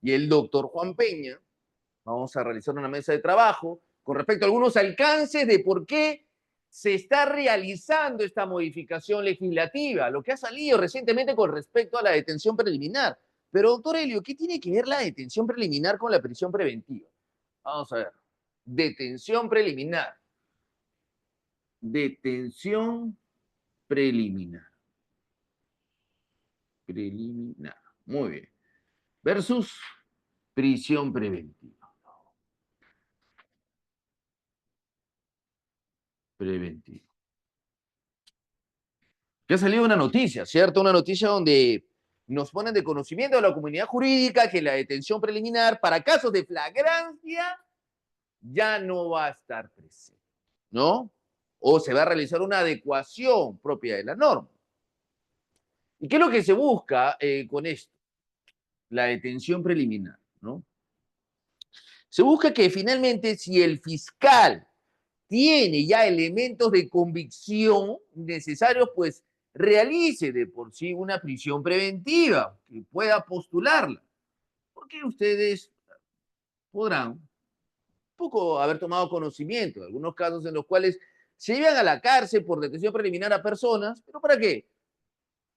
y el doctor Juan Peña. Vamos a realizar una mesa de trabajo con respecto a algunos alcances de por qué se está realizando esta modificación legislativa, lo que ha salido recientemente con respecto a la detención preliminar. Pero, doctor Helio, ¿qué tiene que ver la detención preliminar con la prisión preventiva? Vamos a ver. Detención preliminar. Detención preliminar. Preliminar. Muy bien. Versus prisión preventiva. Preventiva. Ya salió una noticia, ¿cierto? Una noticia donde nos ponen de conocimiento de la comunidad jurídica que la detención preliminar para casos de flagrancia ya no va a estar presente, ¿no? O se va a realizar una adecuación propia de la norma. ¿Y qué es lo que se busca con esto? La detención preliminar, ¿no? Se busca que finalmente si el fiscal tiene ya elementos de convicción necesarios, pues realice de por sí una prisión preventiva, que pueda postularla. Porque ustedes podrán un poco haber tomado conocimiento de algunos casos en los cuales se llevan a la cárcel por detención preliminar a personas, pero ¿para qué?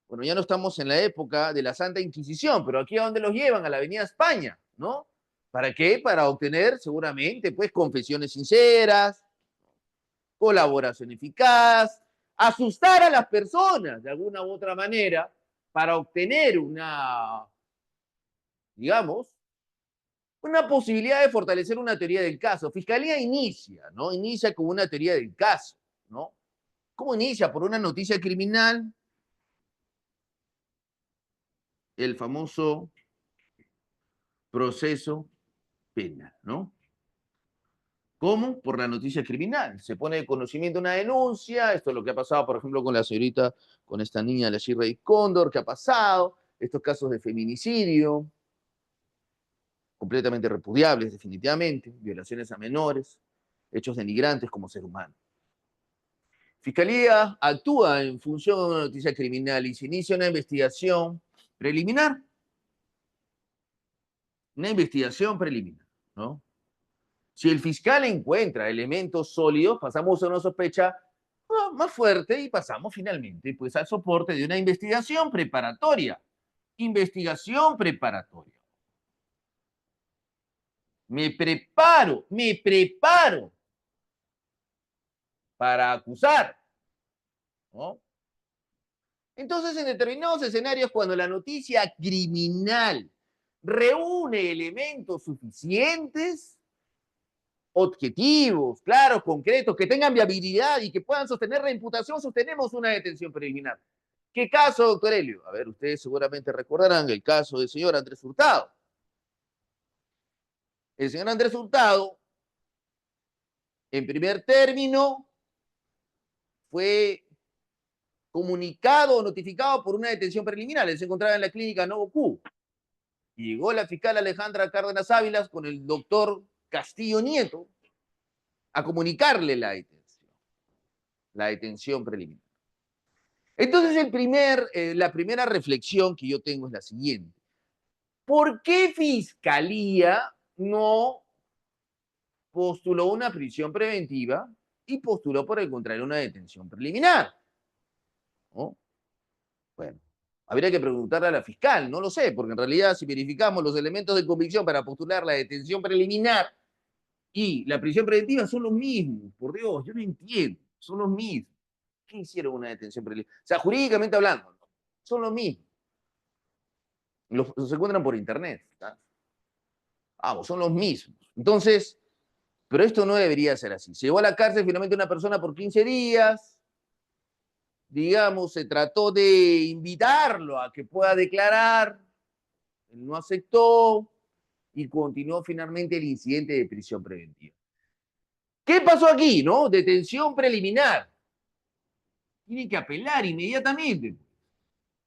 Bueno, ya no estamos en la época de la Santa Inquisición, pero aquí a dónde los llevan, a la Avenida España, ¿no? ¿Para qué? Para obtener seguramente pues confesiones sinceras, colaboración eficaz, asustar a las personas de alguna u otra manera para obtener una, digamos, una posibilidad de fortalecer una teoría del caso. Fiscalía inicia, ¿no? Inicia con una teoría del caso, ¿no? ¿Cómo inicia? Por una noticia criminal, el famoso proceso penal, ¿no? ¿Cómo? Por la noticia criminal. Se pone de conocimiento una denuncia. Esto es lo que ha pasado, por ejemplo, con la señorita, con esta niña, la Shirley Cóndor, que ha pasado. Estos casos de feminicidio, completamente repudiables, definitivamente. Violaciones a menores, hechos denigrantes como ser humano. Fiscalía actúa en función de una noticia criminal y se inicia una investigación preliminar. Una investigación preliminar, ¿no? Si el fiscal encuentra elementos sólidos, pasamos a una sospecha más fuerte y pasamos finalmente pues, al soporte de una investigación preparatoria. Investigación preparatoria. Me preparo para acusar, ¿no? Entonces, en determinados escenarios, cuando la noticia criminal reúne elementos suficientes, objetivos, claros, concretos, que tengan viabilidad y que puedan sostener la imputación, sostenemos una detención preliminar. ¿Qué caso, doctor Helio? A ver, ustedes seguramente recordarán el caso del señor Andrés Hurtado. El señor Andrés Hurtado, en primer término, fue comunicado o notificado por una detención preliminar. Él se encontraba en la clínica Novo Q. Y llegó la fiscal Alejandra Cárdenas Ávilas con el doctor Castillo Nieto a comunicarle la detención preliminar. Entonces, la primera reflexión que yo tengo es la siguiente. ¿Por qué Fiscalía no postuló una prisión preventiva y postuló, por el contrario, una detención preliminar? ¿No? Bueno, habría que preguntarle a la fiscal, no lo sé, porque en realidad si verificamos los elementos de convicción para postular la detención preliminar y la prisión preventiva son los mismos, por Dios, yo no entiendo, son los mismos. ¿Qué hicieron una detención preliminar? O sea, jurídicamente hablando, ¿no? Son los mismos. Los encuentran por internet. ¿Tá? Vamos, son los mismos. Entonces, pero esto no debería ser así. Se llevó a la cárcel finalmente una persona por 15 días, digamos, se trató de invitarlo a que pueda declarar, él no aceptó y continuó finalmente el incidente de prisión preventiva. ¿Qué pasó aquí, no? Detención preliminar. Tiene que apelar inmediatamente.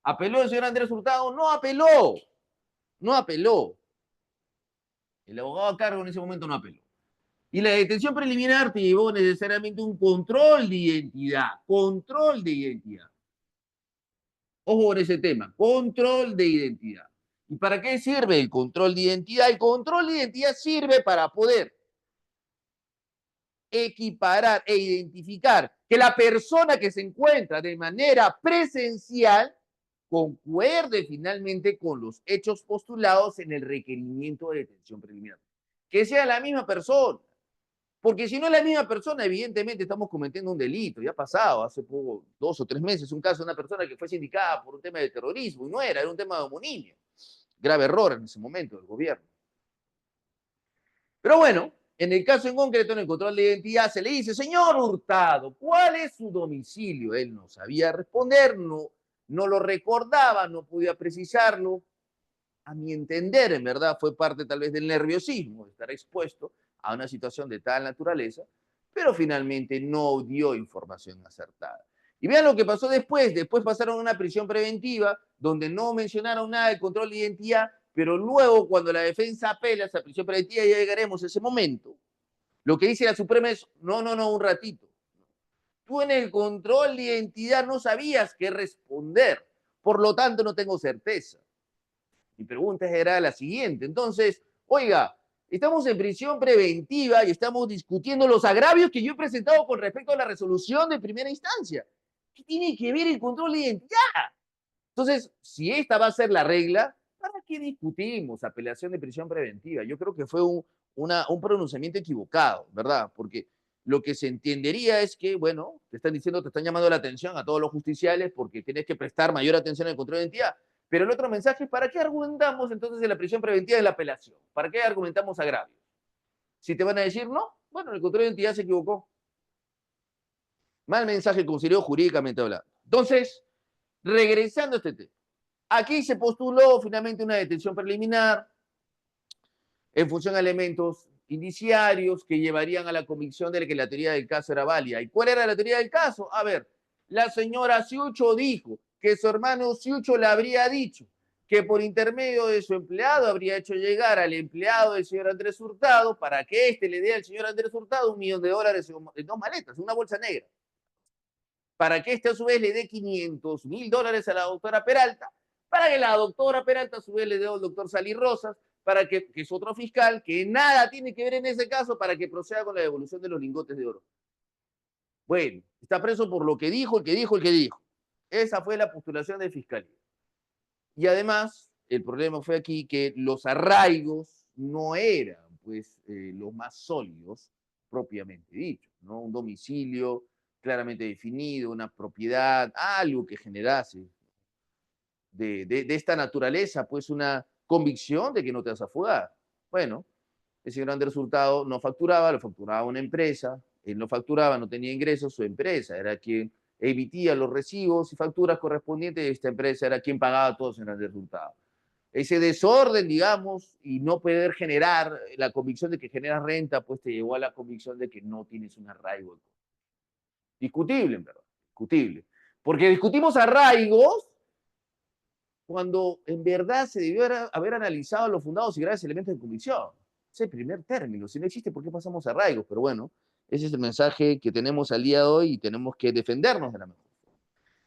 ¿Apeló el señor Andrés Hurtado? No apeló. No apeló. El abogado a cargo en ese momento no apeló. Y la detención preliminar te llevó necesariamente un control de identidad. Control de identidad. Ojo con ese tema. Control de identidad. ¿Y para qué sirve el control de identidad? El control de identidad sirve para poder equiparar e identificar que la persona que se encuentra de manera presencial concuerde finalmente con los hechos postulados en el requerimiento de detención preliminar. Que sea la misma persona. Porque si no es la misma persona, evidentemente estamos cometiendo un delito. Ya ha pasado hace poco, 2 o 3 meses, un caso de una persona que fue sindicada por un tema de terrorismo y no era un tema de homonimia. Grave error en ese momento del gobierno. Pero bueno, en el caso en concreto, en el control de identidad, se le dice, señor Hurtado, ¿cuál es su domicilio? Él no sabía responder, no lo recordaba, no podía precisarlo. A mi entender, en verdad, fue parte tal vez del nerviosismo de estar expuesto a una situación de tal naturaleza, pero finalmente no dio información acertada. Y vean lo que pasó después. Después pasaron a una prisión preventiva donde no mencionaron nada del control de identidad, pero luego cuando la defensa apela a esa prisión preventiva, ya llegaremos a ese momento, lo que dice la Suprema es, no, un ratito. Tú en el control de identidad no sabías qué responder, por lo tanto no tengo certeza. Mi pregunta era la siguiente. Entonces, oiga, estamos en prisión preventiva y estamos discutiendo los agravios que yo he presentado con respecto a la resolución de primera instancia. ¿Qué tiene que ver el control de identidad? Entonces, si esta va a ser la regla, ¿para qué discutimos apelación de prisión preventiva? Yo creo que fue un pronunciamiento equivocado, ¿verdad? Porque lo que se entendería es que, bueno, te están diciendo, te están llamando la atención a todos los justiciales porque tienes que prestar mayor atención al control de identidad. Pero el otro mensaje es, ¿para qué argumentamos entonces en la prisión preventiva de la apelación? ¿Para qué argumentamos agravios? Si te van a decir, no, bueno, el control de identidad se equivocó. Mal mensaje considerado jurídicamente hablando. Entonces, regresando a este tema. Aquí se postuló finalmente una detención preliminar en función a elementos indiciarios que llevarían a la convicción de que la teoría del caso era válida. ¿Y cuál era la teoría del caso? A ver, la señora Ciucho dijo que su hermano Ciucho le habría dicho que por intermedio de su empleado habría hecho llegar al empleado del señor Andrés Hurtado para que éste le dé al señor Andrés Hurtado $1.000.000 en 2 maletas, en una bolsa negra, para que éste a su vez le dé $500.000 a la doctora Peralta, para que la doctora Peralta a su vez le dé al doctor Salí Rosas, para que es otro fiscal, que nada tiene que ver en ese caso, para que proceda con la devolución de los lingotes de oro. Bueno, está preso por lo que dijo, el que dijo, el que dijo. Esa fue la postulación de fiscalía. Y además, el problema fue aquí que los arraigos no eran pues los más sólidos propiamente dicho, ¿no? Un domicilio claramente definido, una propiedad, algo que generase de esta naturaleza, pues una convicción de que no te vas a fugar. Bueno, el señor Andrés Hurtado no facturaba, lo facturaba una empresa, él no facturaba, no tenía ingresos, su empresa era quien emitía los recibos y facturas correspondientes y esta empresa era quien pagaba todo, señor Andrés Hurtado. Ese desorden, digamos, y no poder generar la convicción de que generas renta, pues te llevó a la convicción de que no tienes un arraigo. Discutible, en verdad, discutible. Porque discutimos arraigos cuando en verdad se debió haber analizado los fundados y graves elementos de convicción. Ese es el primer término. Si no existe, ¿por qué pasamos a arraigos? Pero bueno, ese es el mensaje que tenemos al día de hoy y tenemos que defendernos de la mejor forma.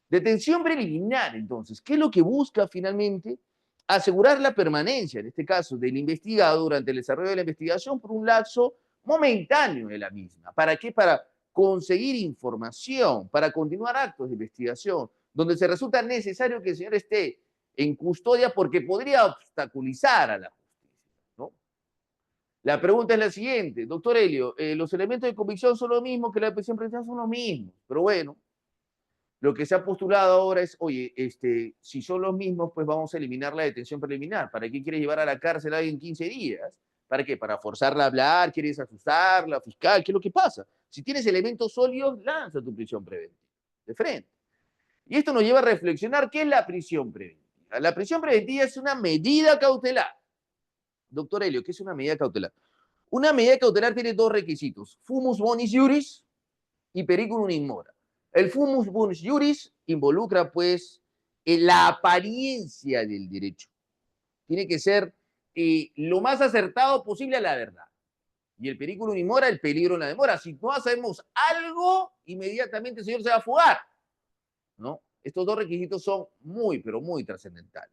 Detención preliminar, entonces, ¿qué es lo que busca finalmente? Asegurar la permanencia, en este caso, del investigado durante el desarrollo de la investigación por un lapso momentáneo de la misma. ¿Para qué? Para conseguir información, para continuar actos de investigación, donde se resulta necesario que el señor esté en custodia porque podría obstaculizar a la justicia, ¿no? La pregunta es la siguiente, doctor Helio, los elementos de convicción son los mismos que la prisión preventiva, son los mismos, pero bueno, lo que se ha postulado ahora es, oye, si son los mismos, pues vamos a eliminar la detención preliminar. ¿Para qué quieres llevar a la cárcel a alguien 15 días? ¿Para qué? ¿Para forzarla a hablar? ¿Quieres asustarla, fiscal? ¿Qué es lo que pasa? Si tienes elementos sólidos, lanza tu prisión preventiva, de frente. Y esto nos lleva a reflexionar qué es la prisión preventiva. La prisión preventiva es una medida cautelar. Doctor Helio, ¿qué es una medida cautelar? Una medida cautelar tiene dos requisitos: fumus bonis iuris y periculum in mora. El fumus bonis iuris involucra, pues, la apariencia del derecho. Tiene que ser lo más acertado posible a la verdad. Y el periculum in mora, el peligro en la demora. Si no hacemos algo, inmediatamente el señor se va a fugar, ¿no? Estos dos requisitos son muy, pero muy trascendentales.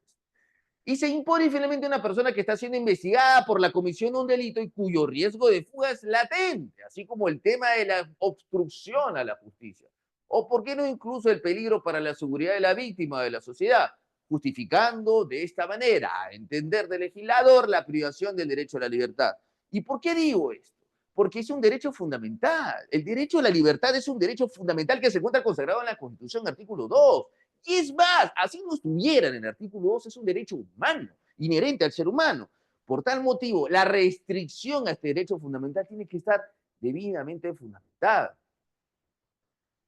y se impone finalmente a una persona que está siendo investigada por la comisión de un delito y cuyo riesgo de fuga es latente, así como el tema de la obstrucción a la justicia. O por qué no incluso el peligro para la seguridad de la víctima o de la sociedad, justificando de esta manera, a entender del legislador, la privación del derecho a la libertad. ¿Y por qué digo esto? Porque es un derecho fundamental. El derecho a la libertad es un derecho fundamental que se encuentra consagrado en la Constitución, artículo 2. Y es más, así no estuviera en el artículo 2, es un derecho humano, inherente al ser humano. Por tal motivo, la restricción a este derecho fundamental tiene que estar debidamente fundamentada.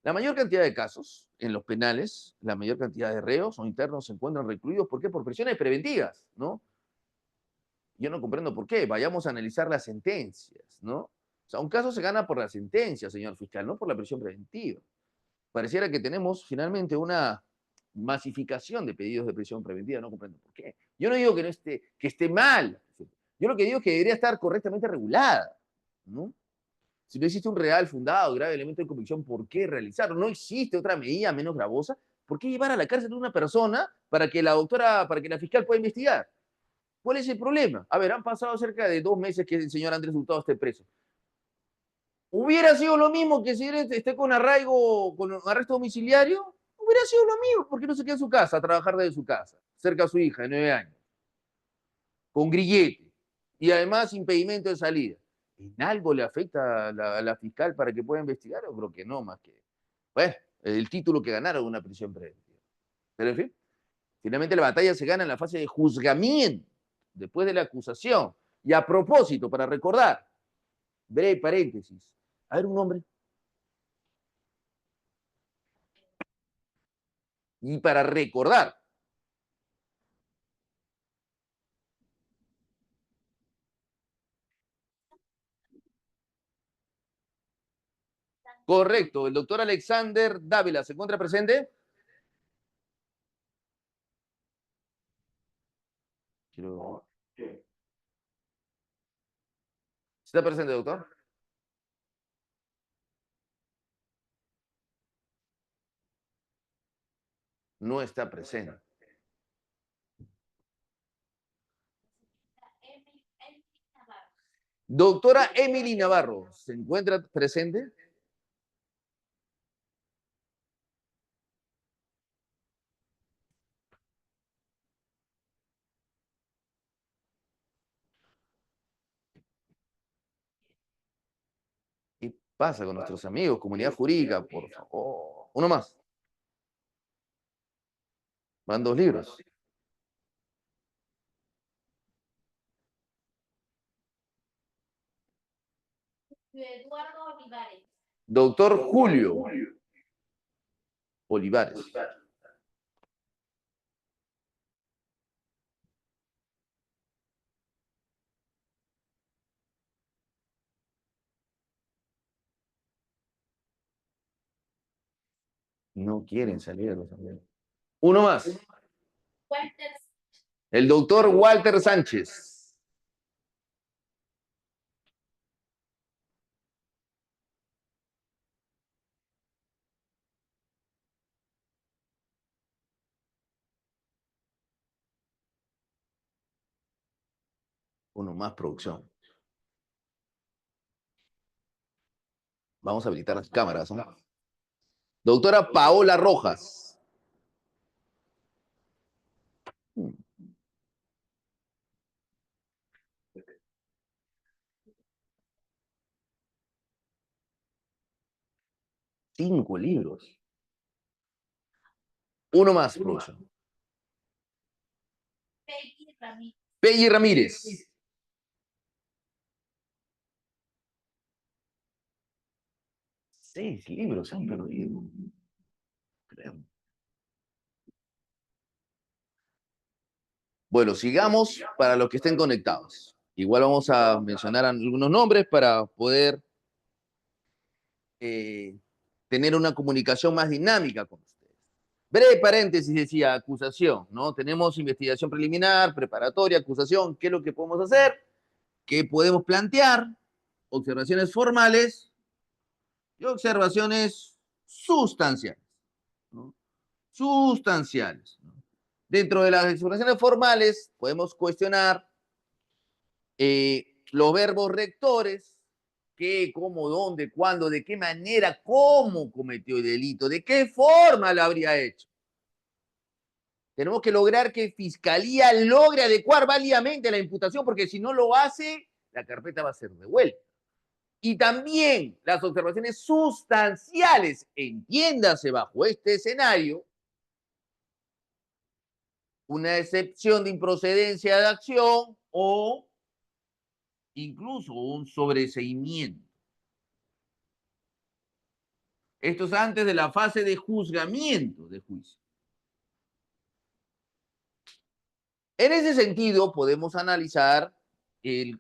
La mayor cantidad de casos en los penales, la mayor cantidad de reos o internos se encuentran recluidos. ¿Por qué? Por presiones preventivas, ¿no? Yo no comprendo por qué. Vayamos a analizar las sentencias, ¿no? O sea, un caso se gana por la sentencia, señor fiscal, no por la prisión preventiva. Pareciera que tenemos finalmente una masificación de pedidos de prisión preventiva, no comprendo por qué. Yo no digo que, no esté, que esté mal, yo lo que digo es que debería estar correctamente regulada, ¿no? Si no existe un real, fundado, grave elemento de convicción, ¿por qué realizarlo? No existe otra medida menos gravosa. ¿Por qué llevar a la cárcel a una persona para que la doctora, para que la fiscal pueda investigar? ¿Cuál es el problema? A ver, han pasado cerca de 2 meses que el señor Andrés Hurtado esté preso. Hubiera sido lo mismo que si él esté con arraigo, con arresto domiciliario, hubiera sido lo mismo. ¿Por qué no se queda en su casa a trabajar desde su casa, cerca a su hija de 9 años, con grillete y además impedimento de salida? ¿En algo le afecta a la fiscal para que pueda investigar? Yo creo que no, más que, bueno, el título que ganaron una prisión preventiva. Pero en fin, finalmente la batalla se gana en la fase de juzgamiento, después de la acusación. Y a propósito, para recordar, breve paréntesis, a ver un hombre. Y para recordar, correcto, el doctor Alexander Dávila, ¿se encuentra presente? Quiero... ¿Está presente, doctor? No está presente. Doctora Emily Navarro, ¿se encuentra presente? ¿Qué pasa con nuestros amigos? Comunidad jurídica, por favor. Uno más. Van 2 libros. Eduardo Olivares. Doctor Julio Olivares. No quieren salir los amigos. Uno más. El doctor Walter Sánchez. Uno más, producción. Vamos a habilitar las cámaras, ¿no? Doctora Paola Rojas. 5 libros. Uno más, producción. Peggy Ramírez. 6 libros se han perdido. Creo. Bueno, sigamos para los que estén conectados. Igual vamos a mencionar algunos nombres para poder tener una comunicación más dinámica con ustedes. Breve paréntesis, decía, acusación, ¿no? Tenemos investigación preliminar, preparatoria, acusación. ¿Qué es lo que podemos hacer? ¿Qué podemos plantear? Observaciones formales y observaciones sustanciales, ¿no? Sustanciales, ¿no? Dentro de las expresiones formales podemos cuestionar los verbos rectores, qué, cómo, dónde, cuándo, de qué manera, cómo cometió el delito, de qué forma lo habría hecho. Tenemos que lograr que Fiscalía logre adecuar válidamente la imputación, porque si no lo hace, la carpeta va a ser devuelta. Y también las observaciones sustanciales, entiéndase bajo este escenario, una excepción de improcedencia de acción o incluso un sobreseimiento. Esto es antes de la fase de juzgamiento de juicio. En ese sentido, podemos analizar el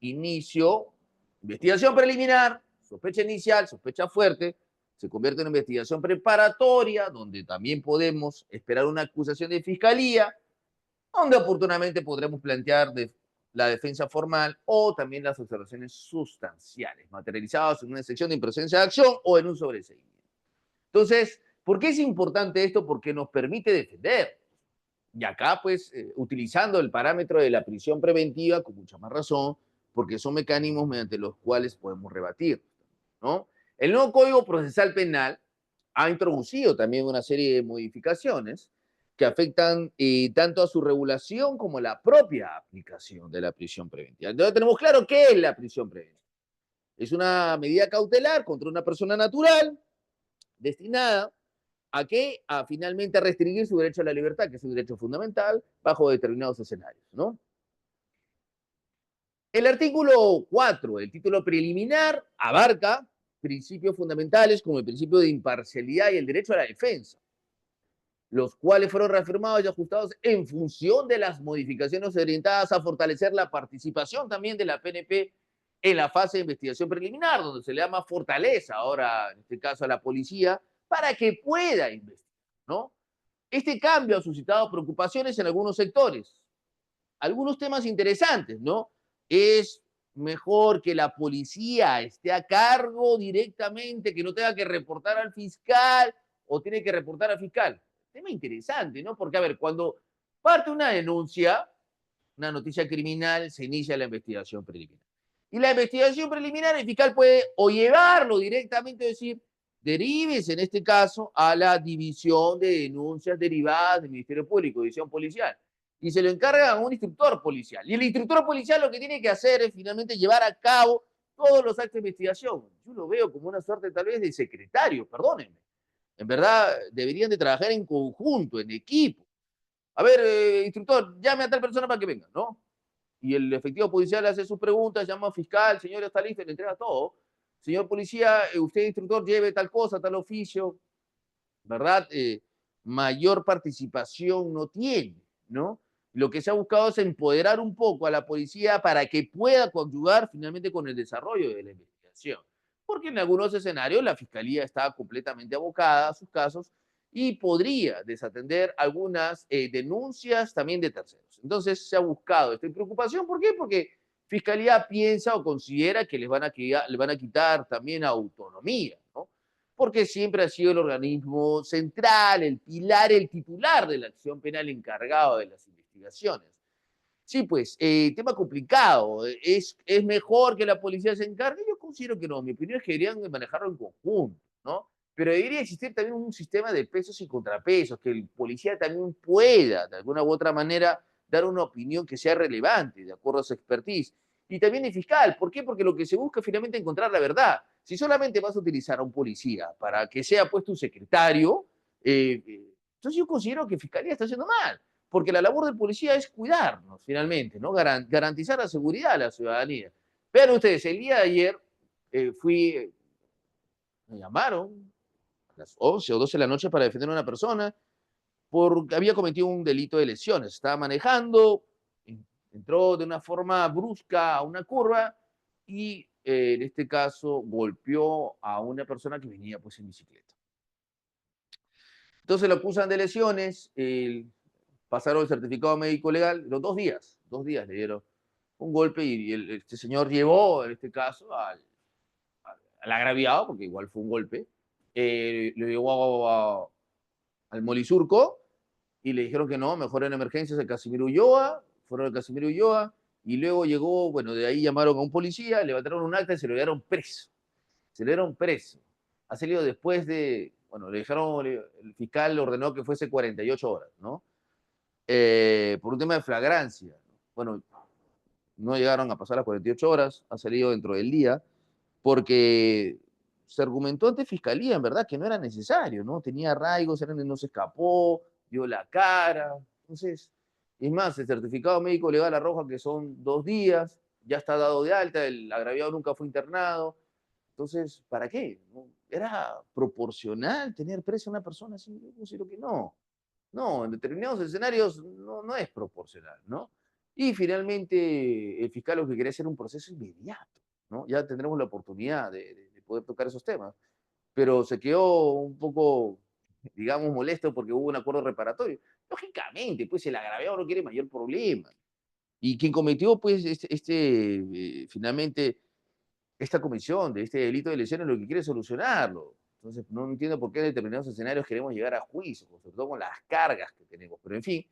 inicio, investigación preliminar, sospecha inicial, sospecha fuerte, se convierte en investigación preparatoria, donde también podemos esperar una acusación de fiscalía, donde oportunamente podremos plantear la defensa formal o también las observaciones sustanciales, materializadas en una sección de improcedencia de acción o en un sobreseimiento. Entonces, ¿por qué es importante esto? Porque nos permite defender. Y acá, pues, utilizando el parámetro de la prisión preventiva, con mucha más razón, porque son mecanismos mediante los cuales podemos rebatir, ¿no? El nuevo Código Procesal Penal ha introducido también una serie de modificaciones que afectan tanto a su regulación como a la propia aplicación de la prisión preventiva. Entonces tenemos claro qué es la prisión preventiva. Es una medida cautelar contra una persona natural destinada ¿a qué? A finalmente restringir su derecho a la libertad, que es un derecho fundamental, bajo determinados escenarios, ¿no? El artículo 4 del título preliminar abarca principios fundamentales como el principio de imparcialidad y el derecho a la defensa, los cuales fueron reafirmados y ajustados en función de las modificaciones orientadas a fortalecer la participación también de la PNP en la fase de investigación preliminar, donde se le llama fortaleza ahora, en este caso a la policía, para que pueda investigar, ¿no? Este cambio ha suscitado preocupaciones en algunos sectores. Algunos temas interesantes, ¿no? Es mejor que la policía esté a cargo directamente, que no tenga que reportar al fiscal o tiene que reportar al fiscal. Tema interesante, ¿no? Porque, a ver, cuando parte una denuncia, una noticia criminal, se inicia la investigación preliminar. Y la investigación preliminar, el fiscal puede o llevarlo directamente, es decir, derives en este caso a la división de denuncias derivadas del Ministerio Público, división policial, y se lo encarga a un instructor policial. Y el instructor policial lo que tiene que hacer es finalmente llevar a cabo todos los actos de investigación. Yo lo veo como una suerte tal vez de secretario, perdónenme. En verdad, deberían de trabajar en conjunto, en equipo. A ver, instructor, llame a tal persona para que venga, ¿no? Y el efectivo policial hace sus preguntas, llama al fiscal, señor, está listo, le entrega todo. Señor policía, usted, instructor, lleve tal cosa, tal oficio, ¿verdad? Mayor participación no tiene, ¿no? Lo que se ha buscado es empoderar un poco a la policía para que pueda conjugar finalmente con el desarrollo de la investigación. Porque en algunos escenarios la fiscalía está completamente abocada a sus casos y podría desatender algunas denuncias también de terceros. Entonces se ha buscado esta preocupación. ¿Por qué? Porque fiscalía piensa o considera que le van a quitar también autonomía, ¿no? Porque siempre ha sido el organismo central, el pilar, el titular de la acción penal encargado de las investigaciones. Sí, pues, tema complicado. ¿Es mejor que la policía se encargue? Yo considero que no. Mi opinión es que deberían manejarlo en conjunto, ¿no? Pero debería existir también un sistema de pesos y contrapesos, que el policía también pueda, de alguna u otra manera, dar una opinión que sea relevante, de acuerdo a su expertise. Y también el fiscal. ¿Por qué? Porque lo que se busca es finalmente encontrar la verdad. Si solamente vas a utilizar a un policía para que sea puesto un secretario, entonces yo considero que Fiscalía está haciendo mal, porque la labor del policía es cuidarnos finalmente, ¿no? Garantizar la seguridad a la ciudadanía. Vean ustedes, el día de ayer me llamaron a las 11 o 12 de la noche para defender a una persona porque había cometido un delito de lesiones. Estaba manejando, entró de una forma brusca a una curva y en este caso golpeó a una persona que venía pues en bicicleta. Entonces lo acusan de lesiones, pasaron el certificado médico legal, los 2 días le dieron un golpe y este señor llevó en este caso al agraviado, porque igual fue un golpe, lo llevó al Molisurco y le dijeron que no, mejor en emergencias a Casimiro Ulloa, fueron a Casimiro Ulloa, y luego llegó, bueno, de ahí llamaron a un policía, levantaron un acta y se lo llevaron preso. Se lo dieron preso. Ha salido después de, bueno, le dejaron, el fiscal ordenó que fuese 48 horas, ¿no? Por un tema de flagrancia. Bueno, no llegaron a pasar las 48 horas, ha salido dentro del día, porque se argumentó ante fiscalía, en verdad, que no era necesario, ¿no? Tenía arraigos, no se escapó, dio la cara. Entonces, es más, el certificado médico legal arroja que son 2 días, ya está dado de alta, el agraviado nunca fue internado. Entonces, ¿para qué? ¿Era proporcional tener presa a una persona así? Yo considero que no. No, en determinados escenarios no es proporcional, ¿no? Y finalmente el fiscal lo que quería hacer un proceso inmediato, ¿no? Ya tendremos la oportunidad de poder tocar esos temas, pero se quedó un poco, digamos, molesto porque hubo un acuerdo reparatorio. Lógicamente, pues el agraviado no quiere mayor problema. Y quien cometió, pues, finalmente, esta comisión de este delito de lesiones lo que quiere es solucionarlo. Entonces, no entiendo por qué en determinados escenarios queremos llegar a juicio, sobre todo con las cargas que tenemos. Pero, en fin,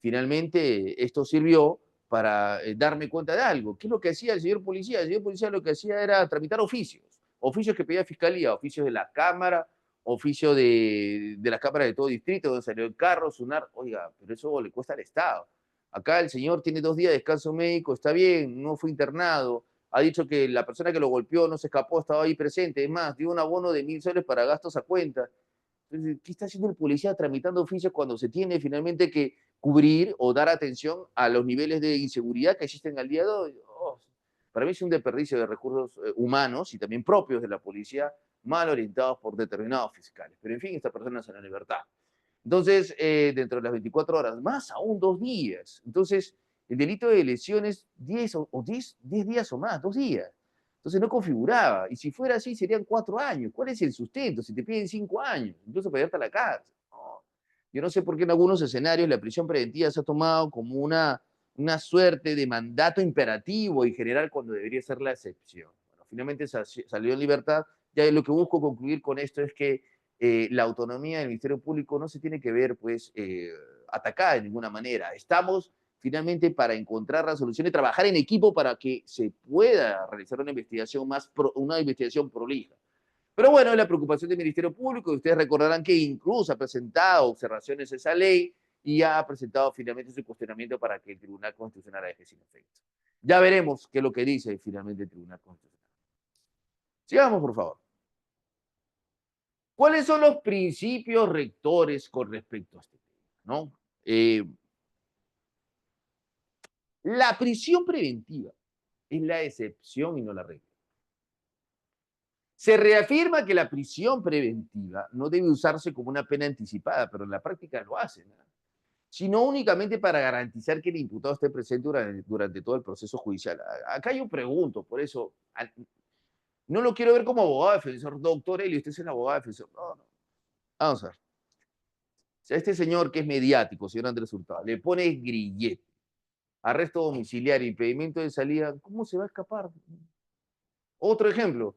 finalmente esto sirvió para darme cuenta de algo. ¿Qué es lo que hacía el señor policía? El señor policía lo que hacía era tramitar oficios. Oficios que pedía fiscalía, oficios de la Cámara, oficio de la Cámara de todo distrito, donde salió el carro, SUNAR. Oiga, pero eso le cuesta al Estado. Acá el señor tiene 2 días de descanso médico, está bien, no fue internado, ha dicho que la persona que lo golpeó no se escapó, estaba ahí presente, es más, dio un abono de 1.000 soles para gastos a cuenta. Entonces, ¿qué está haciendo el policía tramitando oficios cuando se tiene finalmente que cubrir o dar atención a los niveles de inseguridad que existen al día de hoy? Oh, para mí es un desperdicio de recursos humanos y también propios de la policía, mal orientados por determinados fiscales. Pero en fin, esta persona está en la libertad. Entonces, dentro de las 24 horas, más aún 2 días. Entonces, el delito de lesiones 10 o 10 días o más, 2 días. Entonces no configuraba. Y si fuera así, serían 4 años. ¿Cuál es el sustento? Si te piden 5 años, incluso para irte a la cárcel. No. Yo no sé por qué en algunos escenarios la prisión preventiva se ha tomado como una suerte de mandato imperativo y general cuando debería ser la excepción. Bueno, finalmente salió en libertad. Ya lo que busco concluir con esto es que la autonomía del Ministerio Público no se tiene que ver, pues, atacada de ninguna manera. Estamos finalmente para encontrar la solución y trabajar en equipo para que se pueda realizar una investigación una investigación prolija. Pero bueno, es la preocupación del Ministerio Público, y ustedes recordarán que incluso ha presentado observaciones a esa ley y ha presentado finalmente su cuestionamiento para que el Tribunal Constitucional la deje sin efecto. Ya veremos qué es lo que dice finalmente el Tribunal Constitucional. Sigamos, por favor. ¿Cuáles son los principios rectores con respecto a este tema? ¿No? La prisión preventiva es la excepción y no la regla. Se reafirma que la prisión preventiva no debe usarse como una pena anticipada, pero en la práctica lo hacen, ¿no? Sino únicamente para garantizar que el imputado esté presente durante todo el proceso judicial. Acá yo pregunto, por eso, no lo quiero ver como abogado defensor, doctor Eli, usted es el abogado defensor. No, no. Vamos a ver. Si a este señor que es mediático, señor Andrés Hurtado, le pone grillete, arresto domiciliario, impedimento de salida, ¿cómo se va a escapar? Otro ejemplo,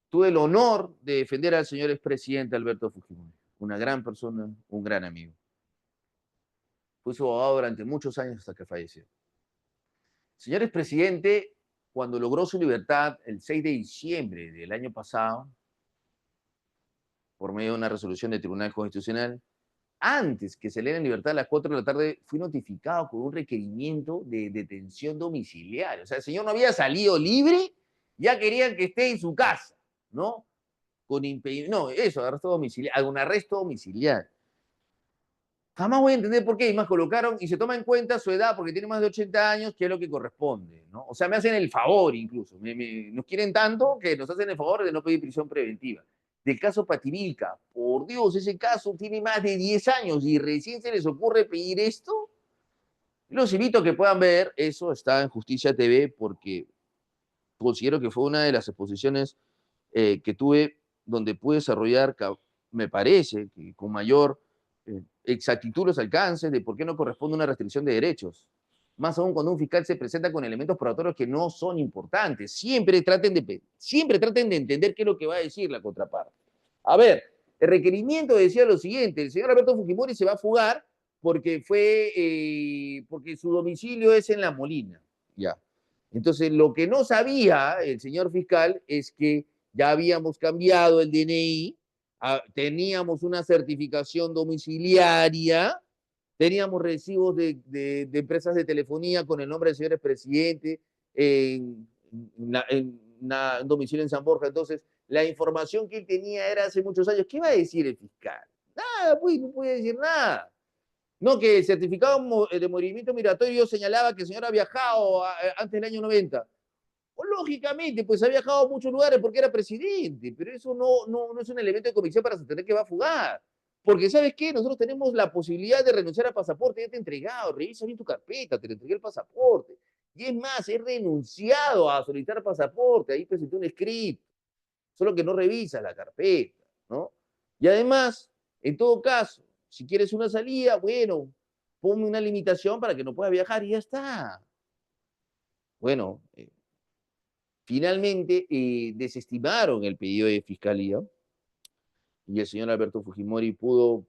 tuve el honor de defender al señor expresidente Alberto Fujimori, una gran persona, un gran amigo. Fue su abogado durante muchos años hasta que falleció. Señor expresidente, cuando logró su libertad el 6 de diciembre del año pasado, por medio de una resolución del Tribunal Constitucional, antes que se le en libertad a las 4 de la tarde, fui notificado con un requerimiento de detención domiciliaria. O sea, el señor no había salido libre, ya querían que esté en su casa, ¿no? Con impedimento, no, eso, arresto domiciliario, algún arresto domiciliario. Jamás voy a entender por qué, y más colocaron, y se toma en cuenta su edad, porque tiene más de 80 años, que es lo que corresponde, ¿no? O sea, me hacen el favor incluso, nos quieren tanto que nos hacen el favor de no pedir prisión preventiva. Del caso Pativilca, por Dios, ese caso tiene más de 10 años y recién se les ocurre pedir esto. Los invito a que puedan ver, eso está en Justicia TV, porque considero que fue una de las exposiciones que tuve donde pude desarrollar, me parece, que con mayor exactitud los alcances de por qué no corresponde una restricción de derechos. Más aún cuando un fiscal se presenta con elementos probatorios que no son importantes. Siempre traten de entender qué es lo que va a decir la contraparte. A ver, el requerimiento decía lo siguiente: el señor Alberto Fujimori se va a fugar porque su domicilio es en La Molina, ya. Entonces, lo que no sabía el señor fiscal es que ya habíamos cambiado el DNI, teníamos una certificación domiciliaria, teníamos recibos de empresas de telefonía con el nombre del señor expresidente en un domicilio en San Borja. Entonces, la información que él tenía era hace muchos años. ¿Qué iba a decir el fiscal? Nada, pues, no puede decir nada. No, que el certificado de movimiento migratorio señalaba que el señor ha viajado antes del año 90. O, lógicamente, pues ha viajado a muchos lugares porque era presidente, pero eso no es un elemento de convicción para sostener que va a fugar. Porque, ¿sabes qué? Nosotros tenemos la posibilidad de renunciar al pasaporte, ya te he entregado, revisa bien tu carpeta, te entregué el pasaporte. Y es más, he renunciado a solicitar pasaporte, ahí presenté un script, solo que no revisa la carpeta, ¿no? Y además, en todo caso, si quieres una salida, bueno, ponme una limitación para que no pueda viajar y ya está. Bueno, finalmente desestimaron el pedido de fiscalía y el señor Alberto Fujimori pudo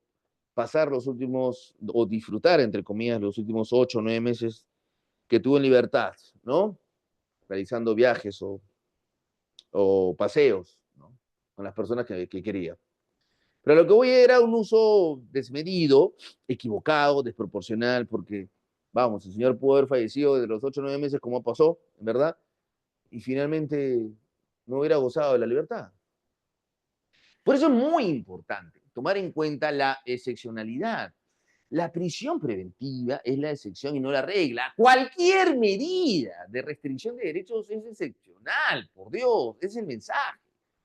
pasar los últimos, o disfrutar, entre comillas, los últimos 8 o 9 meses que tuvo en libertad, ¿no? Realizando viajes o paseos, ¿no? Con las personas que quería. Pero lo que voy era un uso desmedido, equivocado, desproporcional, porque, vamos, el señor pudo haber fallecido de los 8 o 9 meses como pasó, en verdad, y finalmente no hubiera gozado de la libertad. Por eso es muy importante tomar en cuenta la excepcionalidad. La prisión preventiva es la excepción y no la regla. Cualquier medida de restricción de derechos es excepcional, por Dios, es el mensaje.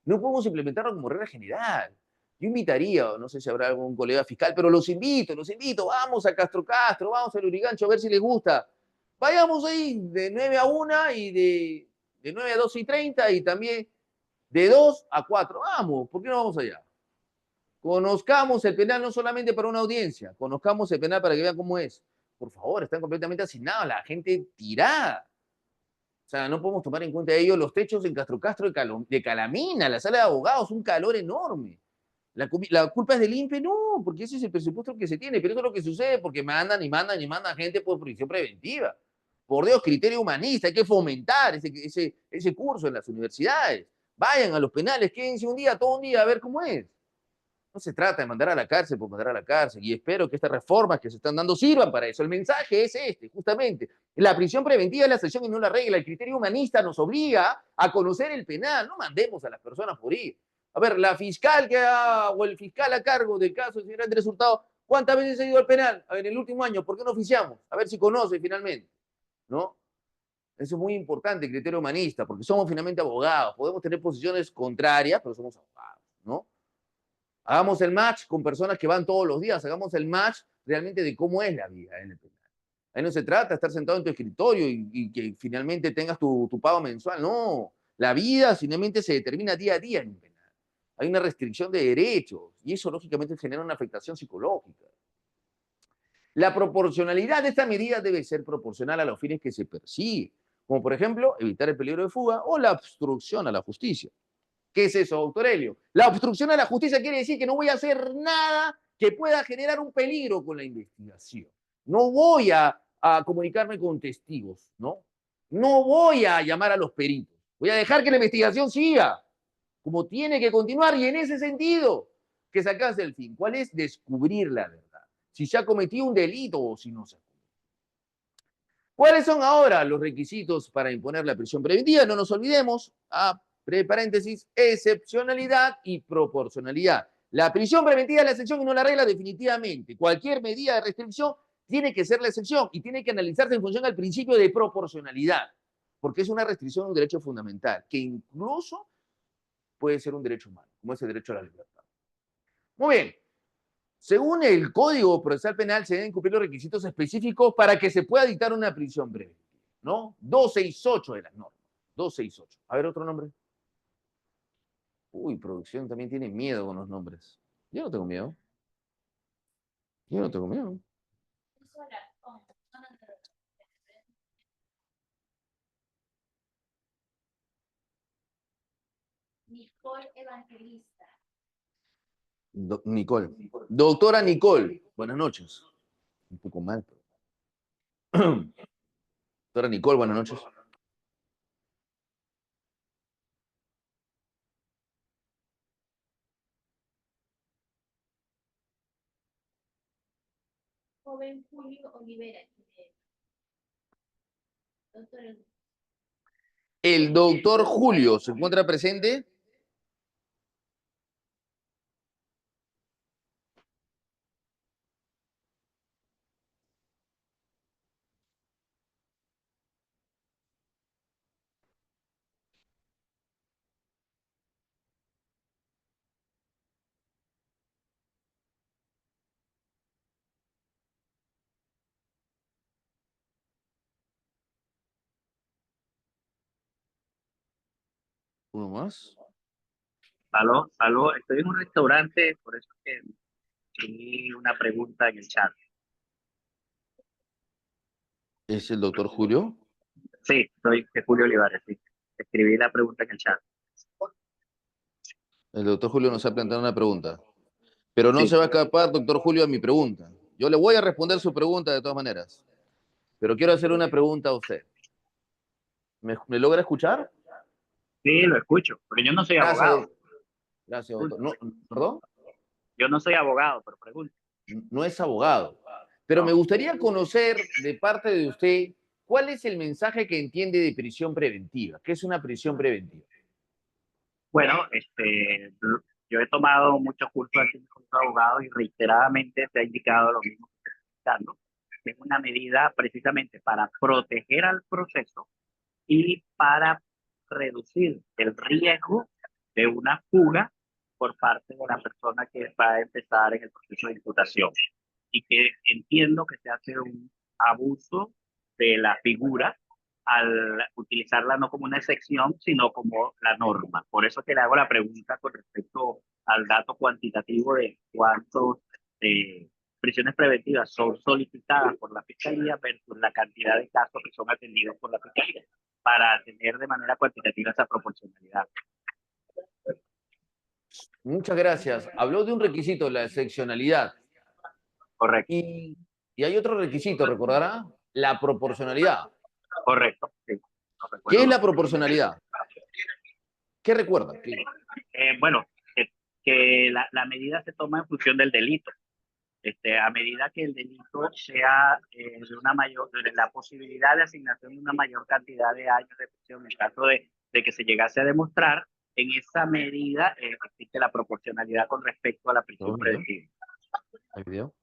No podemos implementarlo como regla general. Yo invitaría, no sé si habrá algún colega fiscal, pero los invito, vamos a Castro Castro, vamos al Lurigancho a ver si les gusta. Vayamos ahí de 9 a 1 y de 9 a 12 y 30 y también de 2 a 4. Vamos, ¿por qué no vamos allá? Conozcamos el penal no solamente para una audiencia, conozcamos el penal para que vean cómo es. Por favor, están completamente asignados, la gente tirada. O sea, no podemos tomar en cuenta ellos los techos en Castro Castro de Calamina, la sala de abogados, un calor enorme. La culpa es del INPE, no, porque ese es el presupuesto que se tiene, pero eso es lo que sucede porque mandan gente por prisión preventiva. Por Dios, criterio humanista, hay que fomentar ese curso en las universidades. Vayan a los penales, quédense un día, todo un día, a ver cómo es. No se trata de mandar a la cárcel por mandar a la cárcel, y espero que estas reformas que se están dando sirvan para eso. El mensaje es este, justamente. La prisión preventiva es la excepción y no la regla. El criterio humanista nos obliga a conocer el penal. No mandemos a las personas por ir. A ver, la fiscal o el fiscal a cargo del caso del señor Andrés Hurtado, ¿cuántas veces ha ido al penal? A ver, en el último año, ¿por qué no oficiamos? A ver si conoce finalmente, ¿no? Eso es muy importante, el criterio humanista, porque somos finalmente abogados. Podemos tener posiciones contrarias, pero somos abogados, ¿no? Hagamos el match con personas que van todos los días, hagamos el match realmente de cómo es la vida en el penal. Ahí no se trata de estar sentado en tu escritorio y que finalmente tengas tu pago mensual, no. La vida finalmente se determina día a día en el penal. Hay una restricción de derechos y eso lógicamente genera una afectación psicológica. La proporcionalidad de esta medida debe ser proporcional a los fines que se persiguen, como por ejemplo evitar el peligro de fuga o la obstrucción a la justicia. ¿Qué es eso, doctor Helio? La obstrucción a la justicia quiere decir que no voy a hacer nada que pueda generar un peligro con la investigación. No voy a comunicarme con testigos, ¿no? No voy a llamar a los peritos. Voy a dejar que la investigación siga como tiene que continuar y en ese sentido que se alcance el fin. ¿Cuál es? Descubrir la verdad. Si se ha cometido un delito o si no se ha cometido. ¿Cuáles son ahora los requisitos para imponer la prisión preventiva? No nos olvidemos, entre paréntesis, excepcionalidad y proporcionalidad. La prisión preventiva es la excepción y no la regla definitivamente. Cualquier medida de restricción tiene que ser la excepción y tiene que analizarse en función al principio de proporcionalidad, porque es una restricción de un derecho fundamental, que incluso puede ser un derecho humano, como es el derecho a la libertad. Muy bien. Según el Código Procesal Penal, se deben cumplir los requisitos específicos para que se pueda dictar una prisión preventiva, ¿no? 268 de las normas. 268. A ver, otro nombre. Uy, producción también tiene miedo con los nombres. Yo no tengo miedo. Yo no tengo miedo. Nicole Evangelista. Nicole. Doctora Nicole. Buenas noches. Un poco mal. Doctora Nicole, buenas noches. Joven Julio Olivera. El doctor Julio, ¿se encuentra presente? ¿Uno más? Aló, aló, estoy en un restaurante, por eso es que vi una pregunta en el chat. ¿Es el doctor Julio? Sí, soy de Julio Olivares, sí. Escribí la pregunta en el chat. El doctor Julio nos ha planteado una pregunta. Pero no Sí, se va a escapar, doctor Julio, a mi pregunta. Yo le voy a responder su pregunta de todas maneras. Pero quiero hacer una pregunta a usted. ¿Me logra escuchar? sí, lo escucho, pero yo no soy Gracias, abogado. gracias, doctor. Pregunto. No, ¿perdón? Yo no soy abogado, pero pregunto. No es abogado. Pero me No. gustaría conocer de parte de usted cuál es el mensaje que entiende de prisión preventiva. ¿Qué es una prisión preventiva? Bueno, yo he tomado muchos cursos de abogado y reiteradamente se ha indicado lo mismo que estoy indicando. Es una medida precisamente para proteger al proceso y para reducir el riesgo de una fuga por parte de la persona que va a empezar en el proceso de imputación. Y que entiendo que se hace un abuso de la figura al utilizarla no como una excepción, sino como la norma. Por eso que le hago la pregunta con respecto al dato cuantitativo de cuántos prisiones preventivas son solicitadas por la Fiscalía versus la cantidad de casos que son atendidos por la Fiscalía, para tener de manera cuantitativa esa proporcionalidad. Muchas gracias. Habló de un requisito, la excepcionalidad. Correcto, Y hay otro requisito, ¿recordará? La proporcionalidad. correcto. Sí, no ¿Qué recuerdo es los la nombres. proporcionalidad? ¿Qué recuerda? Bueno, que la medida se toma en función del delito. A medida que el delito sea de la posibilidad de asignación de una mayor cantidad de años de prisión, en caso de que se llegase a demostrar, en esa medida existe la proporcionalidad con respecto a la prisión ¿Todo video? preventiva. ¿Hay video?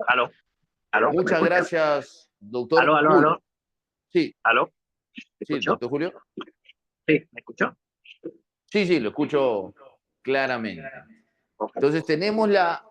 ¿Aló? ¿Aló? ¿Me Muchas escuchan? gracias, doctor ¿Aló, aló, Julio. aló? Sí, ¿Aló? ¿Me sí, escuchó? doctor Julio. Sí, ¿me escuchó? Sí, sí, lo escucho claramente. Ok. Entonces tenemos la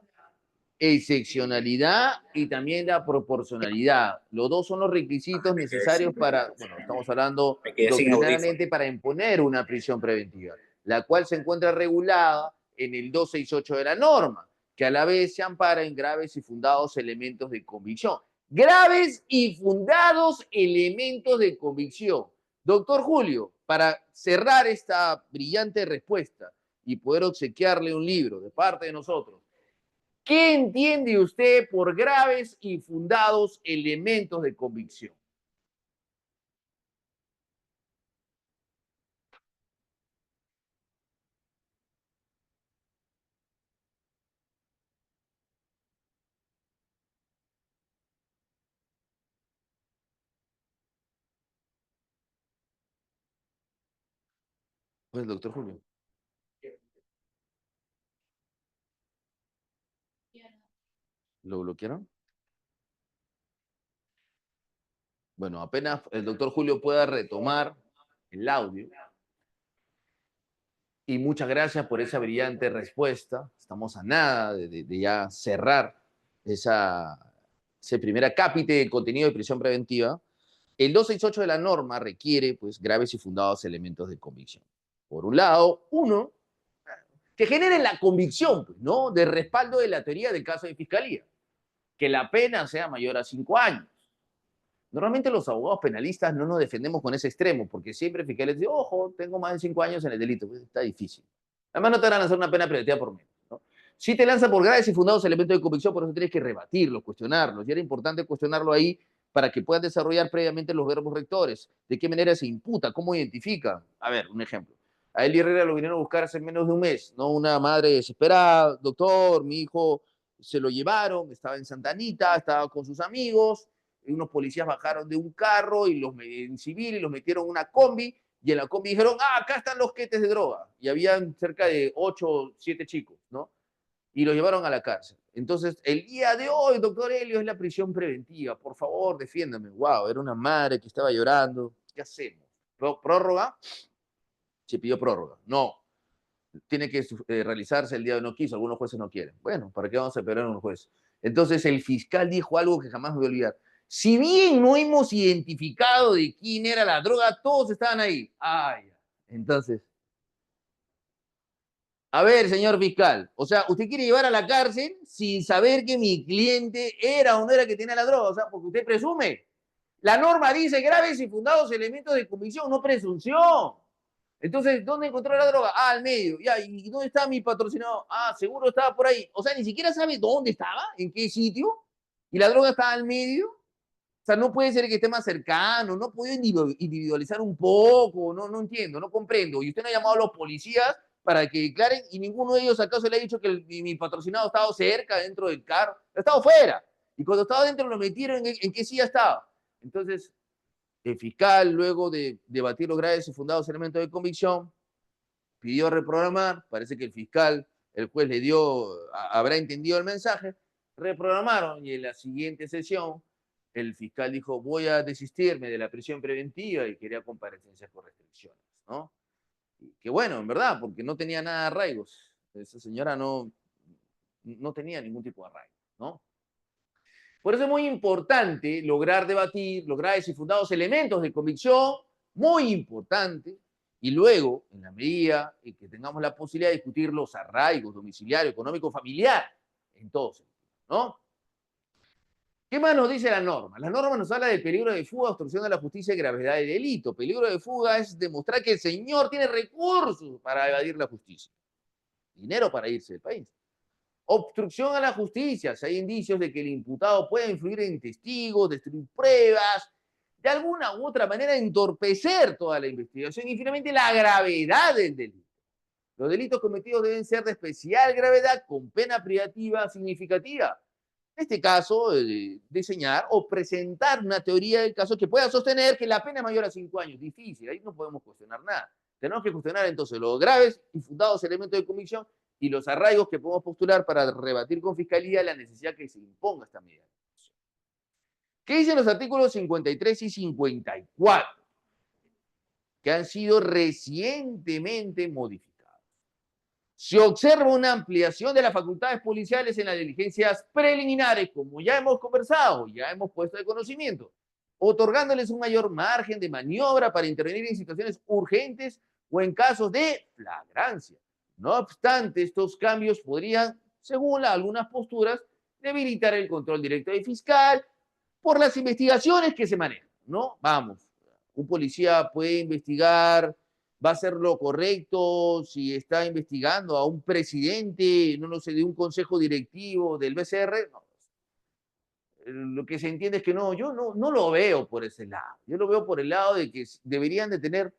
excepcionalidad y también la proporcionalidad. Los dos son los requisitos necesarios para, bueno, estamos hablando Me quedé sin audífono. doctrinalmente para imponer una prisión preventiva, la cual se encuentra regulada en el 268 de la norma, que a la vez se ampara en graves y fundados elementos de convicción. Graves y fundados elementos de convicción. Doctor Julio, para cerrar esta brillante respuesta y poder obsequiarle un libro de parte de nosotros, ¿qué entiende usted por graves y fundados elementos de convicción? Pues, doctor Julio. ¿Lo bloquearon? Bueno, apenas el doctor Julio pueda retomar el audio. Y muchas gracias por esa brillante respuesta. Estamos a nada de ya cerrar ese primer acápite de contenido de prisión preventiva. El 268 de la norma requiere pues, graves y fundados elementos de convicción. Por un lado, uno, que genere la convicción, pues, ¿no? De respaldo de la teoría del caso de fiscalía, que la pena sea mayor a 5 años. Normalmente los abogados penalistas no nos defendemos con ese extremo, porque siempre fiscales dicen, ojo, tengo más de 5 años en el delito. Pues está difícil. Además no te van a hacer una pena preventiva por menos, ¿no? sí te lanza por graves y fundados elementos de convicción, por eso tienes que rebatirlos, cuestionarlos. Y era importante cuestionarlo ahí para que puedan desarrollar previamente los verbos rectores. ¿De qué manera se imputa? ¿Cómo identifica? A ver, un ejemplo. A Eli Herrera lo vinieron a buscar hace menos de un mes, ¿no? Una madre desesperada, doctor, mi hijo se lo llevaron, estaba en Santa Anita, estaba con sus amigos, y unos policías bajaron de un carro y en civil y los metieron en una combi, y en la combi dijeron, acá están los quetes de droga. Y habían cerca de 8 o 7 chicos, ¿no? Y los llevaron a la cárcel. Entonces, el día de hoy, doctor Helio, es la prisión preventiva. Por favor, defiéndame. Wow, era una madre que estaba llorando. ¿Qué hacemos? ¿Prórroga? Se pidió prórroga. No. Tiene que realizarse el día de no quiso. Algunos jueces no quieren. Bueno, ¿para qué vamos a esperar a un juez? Entonces, el fiscal dijo algo que jamás me voy a olvidar. Si bien no hemos identificado de quién era la droga, todos estaban ahí. Ay, entonces, a ver, señor fiscal, o sea, usted quiere llevar a la cárcel sin saber que mi cliente era o no era que tenía la droga, o sea, porque usted presume. La norma dice graves y fundados elementos de convicción, no presunción. Entonces, ¿dónde encontró la droga? Ah, al medio. Ya, ¿y dónde está mi patrocinador? Ah, seguro estaba por ahí. O sea, ni siquiera sabe dónde estaba, en qué sitio, y la droga estaba al medio. O sea, no puede ser que esté más cercano, no puede individualizar un poco, no entiendo, no comprendo. Y usted no ha llamado a los policías para que declaren y ninguno de ellos acaso le ha dicho que mi patrocinado estaba cerca, dentro del carro, ha estado fuera. Y cuando estaba dentro lo metieron en qué silla estaba. Entonces, el fiscal, luego de debatir los graves y fundados elementos de convicción, pidió reprogramar, parece que el fiscal, el juez le dio, habrá entendido el mensaje, reprogramaron y en la siguiente sesión el fiscal dijo, voy a desistirme de la prisión preventiva y quería comparecencias por restricciones, ¿no? Y que bueno, en verdad, porque no tenía nada de arraigos. Esa señora no tenía ningún tipo de arraigo, ¿no? Por eso es muy importante lograr debatir, lograr y fundados elementos de convicción, muy importante, y luego, en la medida en que tengamos la posibilidad de discutir los arraigos domiciliario, económico, familiar, en todo sentido, ¿no? ¿Qué más nos dice la norma? La norma nos habla del peligro de fuga, obstrucción de la justicia y gravedad del delito. Peligro de fuga es demostrar que el señor tiene recursos para evadir la justicia, dinero para irse del país. Obstrucción a la justicia, si hay indicios de que el imputado puede influir en testigos, destruir pruebas, de alguna u otra manera entorpecer toda la investigación y finalmente la gravedad del delito. Los delitos cometidos deben ser de especial gravedad con pena privativa significativa. En este caso, diseñar o presentar una teoría del caso que pueda sostener que la pena es mayor a 5 años. Difícil, ahí no podemos cuestionar nada. Tenemos que cuestionar entonces los graves y fundados elementos de convicción y los arraigos que podemos postular para rebatir con fiscalía la necesidad que se imponga esta medida. ¿Qué dicen los artículos 53 y 54? Que han sido recientemente modificados. Se observa una ampliación de las facultades policiales en las diligencias preliminares, como ya hemos conversado, ya hemos puesto de conocimiento, otorgándoles un mayor margen de maniobra para intervenir en situaciones urgentes o en casos de flagrancia. No obstante, estos cambios podrían, según algunas posturas, debilitar el control directo del fiscal por las investigaciones que se manejan, ¿no? Vamos, un policía puede investigar, va a hacer lo correcto si está investigando a un presidente, no lo sé, de un consejo directivo del BCR. No. Lo que se entiende es que no, yo no lo veo por ese lado. Yo lo veo por el lado de que deberían de tener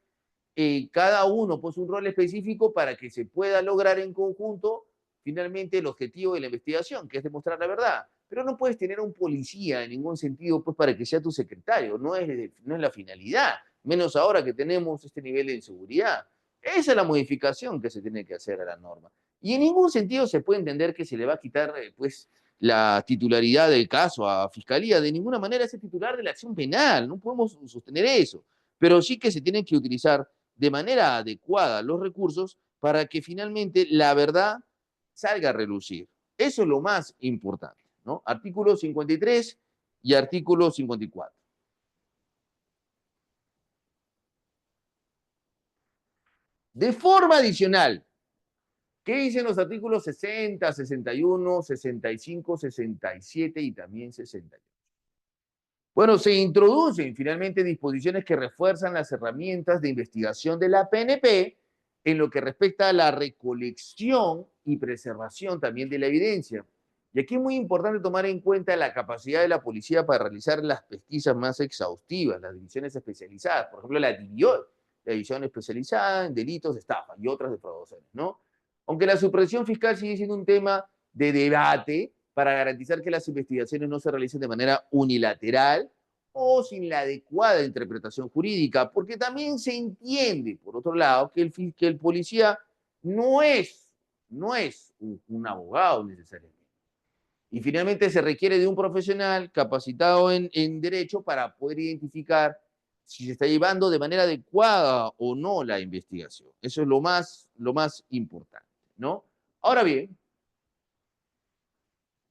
cada uno pues un rol específico para que se pueda lograr en conjunto finalmente el objetivo de la investigación, que es demostrar la verdad. Pero no puedes tener a un policía en ningún sentido pues para que sea tu secretario, no es la finalidad, menos ahora que tenemos este nivel de inseguridad. Esa es la modificación que se tiene que hacer a la norma. Y en ningún sentido se puede entender que se le va a quitar pues la titularidad del caso a Fiscalía, de ninguna manera es el titular de la acción penal, no podemos sostener eso, pero sí que se tienen que utilizar de manera adecuada los recursos para que finalmente la verdad salga a relucir. Eso es lo más importante, ¿no? Artículo 53 y artículo 54. De forma adicional, ¿qué dicen los artículos 60, 61, 65, 67 y también 68? Bueno, se introducen finalmente disposiciones que refuerzan las herramientas de investigación de la PNP en lo que respecta a la recolección y preservación también de la evidencia. Y aquí es muy importante tomar en cuenta la capacidad de la policía para realizar las pesquisas más exhaustivas, las divisiones especializadas, por ejemplo, la DIVIOL, la división especializada en delitos de estafa y otras defraudaciones, ¿no? Aunque la supresión fiscal sigue siendo un tema de debate para garantizar que las investigaciones no se realicen de manera unilateral o sin la adecuada interpretación jurídica, porque también se entiende, por otro lado, que el policía no es un abogado necesariamente. Y finalmente se requiere de un profesional capacitado en derecho para poder identificar si se está llevando de manera adecuada o no la investigación. Eso es lo más importante, ¿no? Ahora bien,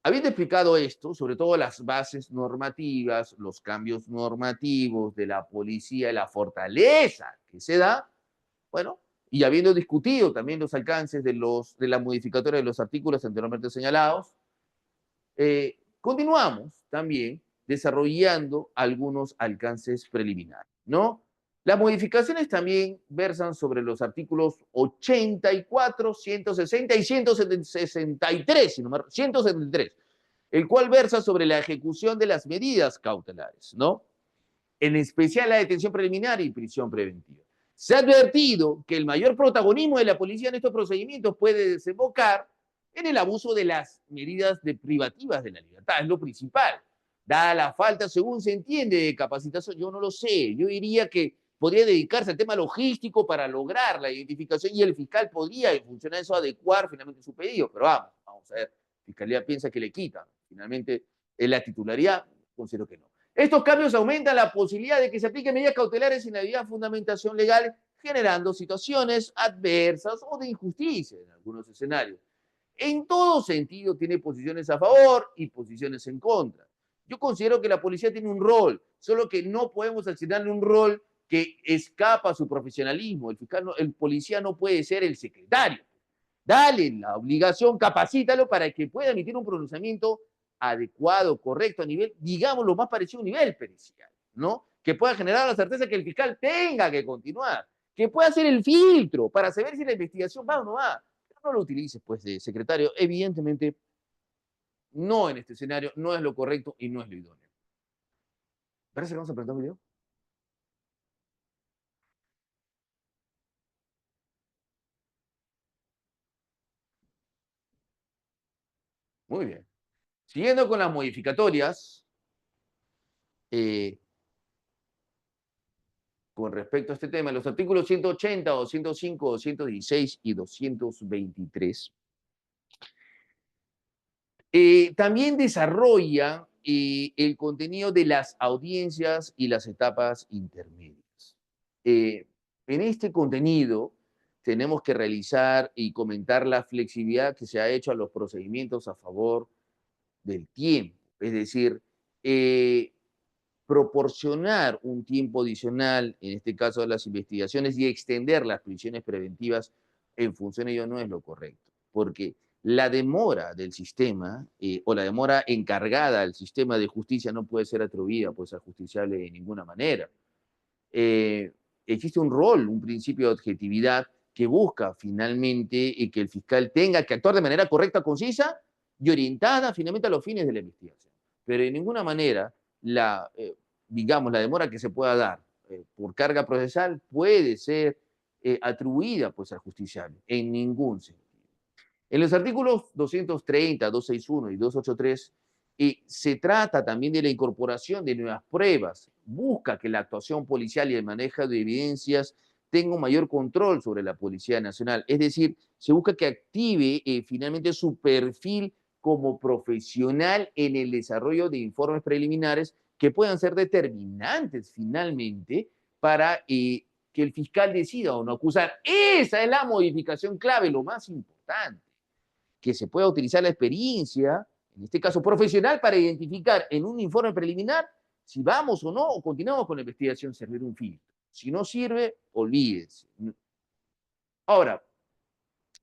habiendo explicado esto, sobre todo las bases normativas, los cambios normativos de la policía, la fortaleza que se da, bueno, y habiendo discutido también los alcances de la modificatoria de los artículos anteriormente señalados, continuamos también desarrollando algunos alcances preliminares, ¿no? Las modificaciones también versan sobre los artículos 84, 160 y 163, 173, el cual versa sobre la ejecución de las medidas cautelares, ¿no? En especial la detención preliminar y prisión preventiva. Se ha advertido que el mayor protagonismo de la policía en estos procedimientos puede desembocar en el abuso de las medidas privativas de la libertad, es lo principal. Dada la falta, según se entiende, de capacitación, yo no lo sé, yo diría que podría dedicarse al tema logístico para lograr la identificación y el fiscal podría, en función de eso, adecuar finalmente su pedido, pero vamos a ver, la Fiscalía piensa que le quitan, finalmente, en la titularidad, considero que no. Estos cambios aumentan la posibilidad de que se apliquen medidas cautelares sin la debida fundamentación legal, generando situaciones adversas o de injusticia en algunos escenarios. En todo sentido, tiene posiciones a favor y posiciones en contra. Yo considero que la policía tiene un rol, solo que no podemos asignarle un rol que escapa a su profesionalismo. El policía no puede ser el secretario. Dale la obligación, capacítalo para que pueda emitir un pronunciamiento adecuado, correcto, a nivel, digamos, lo más parecido a un nivel pericial, ¿no? Que pueda generar la certeza que el fiscal tenga que continuar, que pueda hacer el filtro para saber si la investigación va o no va. Pero no lo utilices, pues, de secretario. Evidentemente, no en este escenario, no es lo correcto y no es lo idóneo. ¿Parece que vamos a presentar un video? Muy bien. Siguiendo con las modificatorias, con respecto a este tema, los artículos 180, 205, 216 y 223, también desarrolla el contenido de las audiencias y las etapas intermedias. En este contenido tenemos que realizar y comentar la flexibilidad que se ha hecho a los procedimientos a favor del tiempo, es decir, proporcionar un tiempo adicional, en este caso de las investigaciones, y extender las prisiones preventivas en función de ello no es lo correcto, porque la demora del sistema o la demora encargada al sistema de justicia no puede ser atribuida pues, al justiciable de ninguna manera. Existe un rol, un principio de objetividad que busca finalmente que el fiscal tenga que actuar de manera correcta, concisa y orientada finalmente a los fines de la investigación. Pero de ninguna manera digamos, la demora que se pueda dar por carga procesal puede ser atribuida pues, al justiciable, en ningún sentido. En los artículos 230, 261 y 283 se trata también de la incorporación de nuevas pruebas. Busca que la actuación policial y el manejo de evidencias tenga un mayor control sobre la Policía Nacional. Es decir, se busca que active finalmente su perfil como profesional en el desarrollo de informes preliminares que puedan ser determinantes finalmente para que el fiscal decida o no acusar. Esa es la modificación clave, lo más importante, que se pueda utilizar la experiencia, en este caso profesional, para identificar en un informe preliminar si vamos o no o continuamos con la investigación, servir un filtro. Si no sirve, olvídense. Ahora,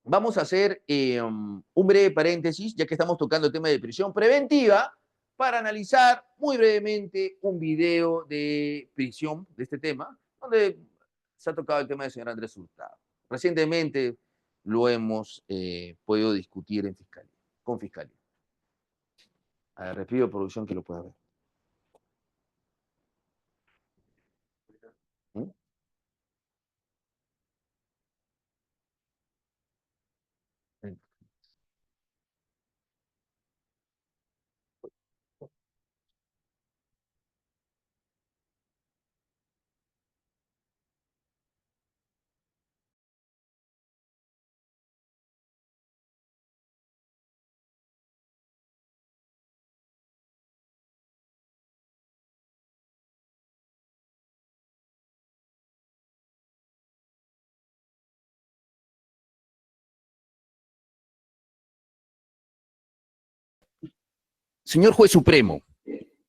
vamos a hacer un breve paréntesis, ya que estamos tocando el tema de prisión preventiva, para analizar muy brevemente un video de prisión de este tema, donde se ha tocado el tema del señor Andrés Hurtado. Recientemente lo hemos podido discutir en fiscalía, con fiscalía. A ver, le pido a producción que lo pueda ver. ¿Mm? Señor Juez Supremo,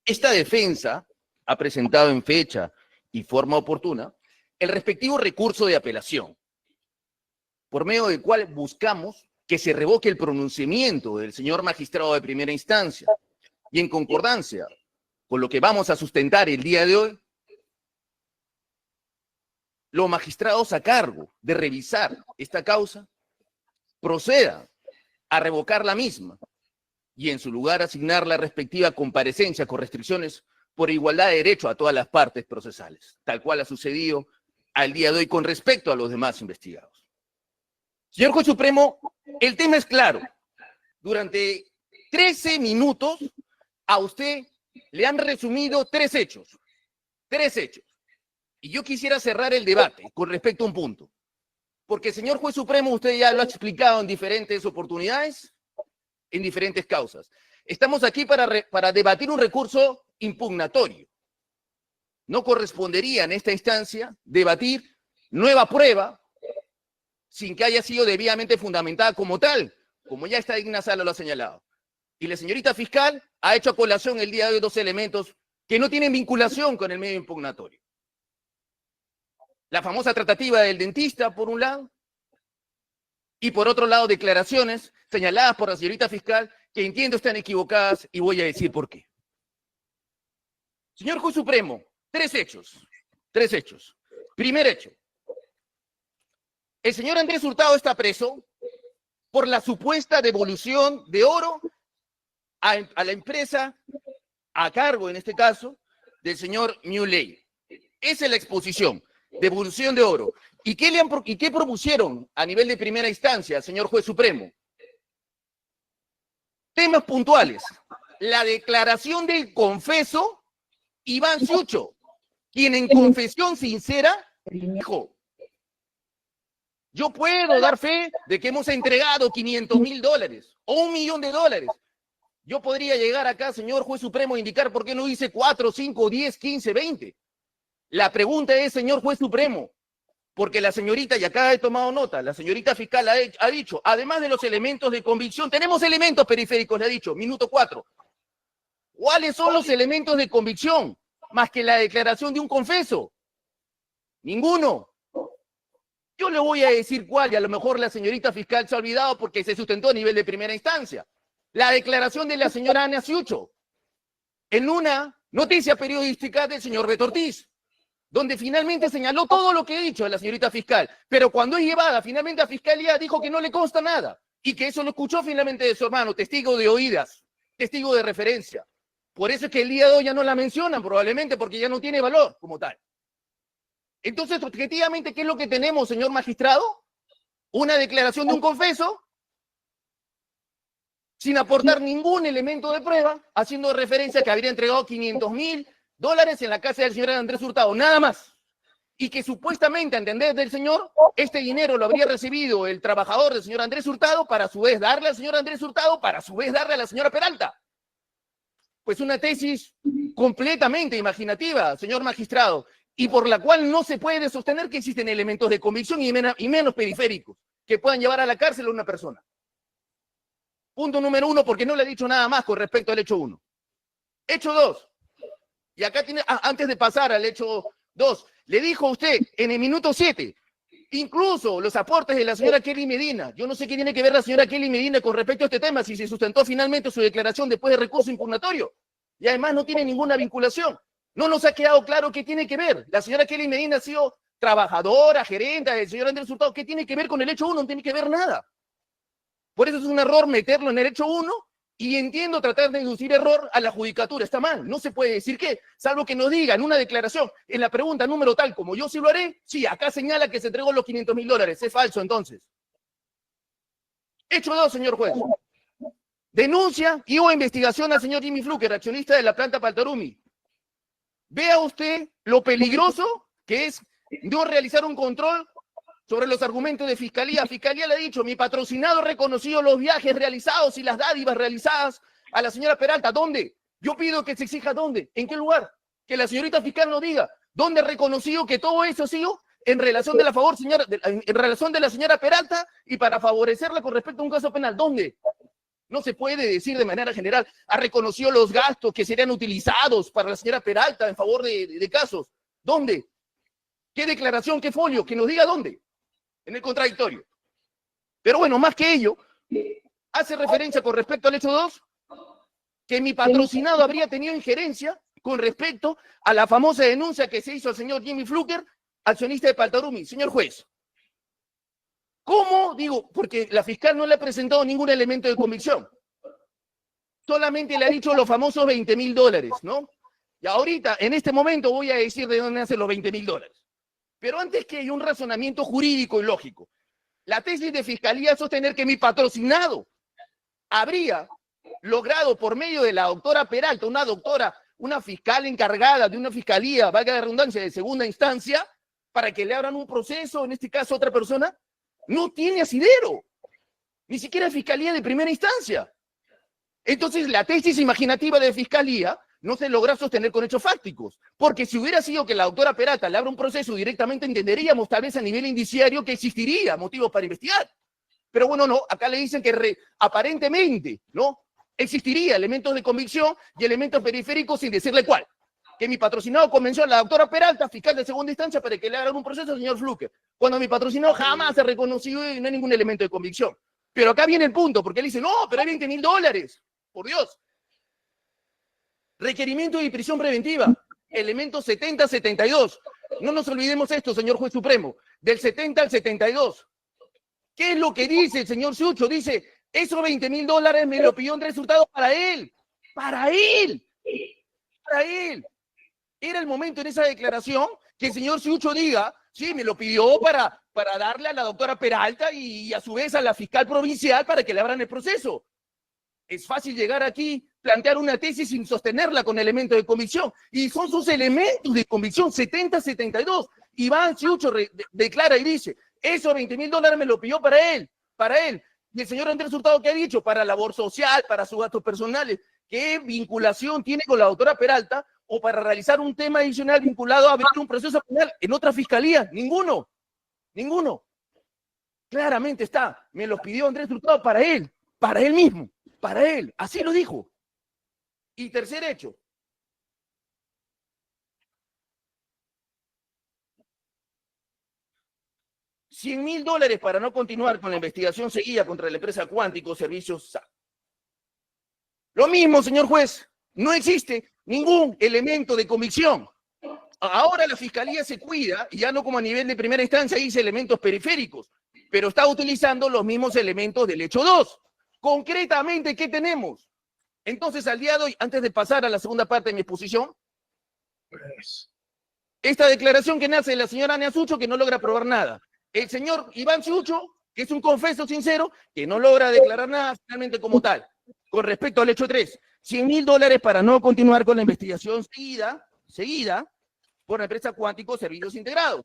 esta defensa ha presentado en fecha y forma oportuna el respectivo recurso de apelación, por medio del cual buscamos que se revoque el pronunciamiento del señor magistrado de primera instancia y en concordancia con lo que vamos a sustentar el día de hoy, los magistrados a cargo de revisar esta causa procedan a revocar la misma y en su lugar asignar la respectiva comparecencia con restricciones por igualdad de derecho a todas las partes procesales, tal cual ha sucedido al día de hoy con respecto a los demás investigados. Señor Juez Supremo, el tema es claro. Durante 13 minutos a usted le han resumido tres hechos. Y yo quisiera cerrar el debate con respecto a un punto. Porque, señor Juez Supremo, usted ya lo ha explicado en diferentes oportunidades, en diferentes causas. Estamos aquí para debatir un recurso impugnatorio. No correspondería en esta instancia debatir nueva prueba sin que haya sido debidamente fundamentada como tal, como ya esta digna sala lo ha señalado. Y la señorita fiscal ha hecho a colación el día de hoy dos elementos que no tienen vinculación con el medio impugnatorio. La famosa tratativa del dentista, por un lado, y por otro lado, declaraciones señaladas por la señorita fiscal que entiendo están equivocadas y voy a decir por qué. Señor Juez Supremo, tres hechos. Primer hecho. El señor Andrés Hurtado está preso por la supuesta devolución de oro a la empresa a cargo, en este caso, del señor Muley. Esa es la exposición, devolución de oro. ¿Y qué propusieron a nivel de primera instancia, señor Juez Supremo? Temas puntuales. La declaración del confeso Iván Ciucho, quien en confesión sincera dijo: yo puedo dar fe de que hemos entregado $500,000 o $1,000,000. Yo podría llegar acá, señor Juez Supremo, a indicar por qué no dice 4, 5, 10, 15, 20. La pregunta es, señor Juez Supremo, porque la señorita, y acá he tomado nota, la señorita fiscal ha dicho, además de los elementos de convicción, tenemos elementos periféricos, le ha dicho, minuto 4. ¿Cuáles son los elementos de convicción? Más que la declaración de un confeso. Ninguno. Yo le voy a decir cuál, y a lo mejor la señorita fiscal se ha olvidado porque se sustentó a nivel de primera instancia. La declaración de la señora Ana Ciucho, en una noticia periodística del señor Beto Ortiz, donde finalmente señaló todo lo que he dicho a la señorita fiscal, pero cuando es llevada finalmente a fiscalía dijo que no le consta nada, y que eso lo escuchó finalmente de su hermano, testigo de oídas, testigo de referencia. Por eso es que el día de hoy ya no la mencionan, probablemente porque ya no tiene valor como tal. Entonces, objetivamente, ¿qué es lo que tenemos, señor magistrado? Una declaración de un confeso sin aportar ningún elemento de prueba, haciendo referencia a que habría entregado $500,000 en la casa del señor Andrés Hurtado, nada más. Y que supuestamente, a entender del señor, este dinero lo habría recibido el trabajador del señor Andrés Hurtado para a su vez darle al señor Andrés Hurtado, para a su vez darle a la señora Peralta. Pues una tesis completamente imaginativa, señor magistrado, y por la cual no se puede sostener que existen elementos de convicción y menos periféricos que puedan llevar a la cárcel a una persona. Punto número 1, porque no le he dicho nada más con respecto al hecho 1. Hecho 2. Y acá tiene, antes de pasar al hecho 2, le dijo a usted en el minuto 7, incluso los aportes de la señora Kelly Medina. Yo no sé qué tiene que ver la señora Kelly Medina con respecto a este tema, si se sustentó finalmente su declaración después de recurso impugnatorio. Y además no tiene ninguna vinculación. No nos ha quedado claro qué tiene que ver. La señora Kelly Medina ha sido trabajadora, gerenta del señor Andrés Hurtado. ¿Qué tiene que ver con el hecho 1? No tiene que ver nada. Por eso es un error meterlo en el hecho 1 y entiendo tratar de inducir error a la judicatura. Está mal, no se puede decir que, salvo que nos digan una declaración en la pregunta número tal, como yo sí lo haré, sí, acá señala que se entregó los $500.000. Es falso entonces. Hecho 2, señor juez. Denuncia y o investigación al señor Jimmy Fluker, accionista de la planta Paltarumi. Vea usted lo peligroso que es no realizar un control sobre los argumentos de Fiscalía. Fiscalía le ha dicho, mi patrocinado ha reconocido los viajes realizados y las dádivas realizadas a la señora Peralta. ¿Dónde? Yo pido que se exija dónde, en qué lugar. Que la señorita fiscal nos diga dónde ha reconocido que todo eso ha sido en relación de la señora Peralta y para favorecerla con respecto a un caso penal. ¿Dónde? No se puede decir de manera general, ha reconocido los gastos que serían utilizados para la señora Peralta en favor de casos. ¿Dónde? ¿Qué declaración, qué folio? Que nos diga dónde. En el contradictorio. Pero bueno, más que ello, hace referencia con respecto al hecho 2, que mi patrocinado habría tenido injerencia con respecto a la famosa denuncia que se hizo al señor Jimmy Fluker, accionista de Paltarumi. Señor juez, ¿cómo? Digo, porque la fiscal no le ha presentado ningún elemento de convicción. Solamente le ha dicho los famosos $20.000, ¿no? Y ahorita, en este momento, voy a decir de dónde nacen los $20.000. Pero antes que haya un razonamiento jurídico y lógico, la tesis de Fiscalía es sostener que mi patrocinado habría logrado por medio de la doctora Peralta, una fiscal encargada de una fiscalía, valga la redundancia, de segunda instancia, para que le abran un proceso, en este caso a otra persona, no tiene asidero, ni siquiera fiscalía de primera instancia. Entonces, la tesis imaginativa de Fiscalía no se logra sostener con hechos fácticos, porque si hubiera sido que la doctora Peralta le abra un proceso directamente, entenderíamos tal vez a nivel indiciario que existiría motivos para investigar. Pero bueno, no, acá le dicen que aparentemente, ¿no? Existiría elementos de convicción y elementos periféricos sin decirle cuál. Que mi patrocinado convenció a la doctora Peralta, fiscal de segunda instancia, para que le hagan un proceso al señor Fluker, cuando mi patrocinado jamás se ha reconocido y no hay ningún elemento de convicción. Pero acá viene el punto, porque él dice, no, pero hay $20.000, por Dios. Requerimiento de prisión preventiva, elemento 70-72. No nos olvidemos esto, señor juez supremo, del 70 al 72. ¿Qué es lo que dice el señor Sucho? Dice, esos $20.000 me lo pidió Andrés Hurtado para él. Para él. Para él. Era el momento en esa declaración que el señor Sucho diga, sí, me lo pidió para darle a la doctora Peralta y a su vez a la fiscal provincial para que le abran el proceso. Es fácil llegar aquí, plantear una tesis sin sostenerla con elementos de convicción. Y son sus elementos de convicción, 70-72. Iván Sucho declara y dice, esos $20.000 me lo pidió para él. Y el señor Andrés Hurtado, ¿qué ha dicho? Para labor social, para sus gastos personales. ¿Qué vinculación tiene con la doctora Peralta o para realizar un tema adicional vinculado a abrir un proceso penal en otra fiscalía? Ninguno. Claramente está, me los pidió Andrés Hurtado para él mismo. Para él, así lo dijo. Y tercer hecho. $100.000 para no continuar con la investigación seguida contra la empresa Cuántico Servicios SA. Lo mismo, señor juez, no existe ningún elemento de convicción. Ahora la fiscalía se cuida, y ya no como a nivel de primera instancia dice elementos periféricos, pero está utilizando los mismos elementos del hecho 2. Concretamente, ¿qué tenemos? Entonces, al día de hoy, antes de pasar a la segunda parte de mi exposición, esta declaración que nace de la señora Ania Sucho, que no logra probar nada. El señor Iván Sucho, que es un confeso sincero, que no logra declarar nada finalmente como tal. Con respecto al hecho 3, $100.000 para no continuar con la investigación seguida por la empresa Cuántico Servicios Integrados.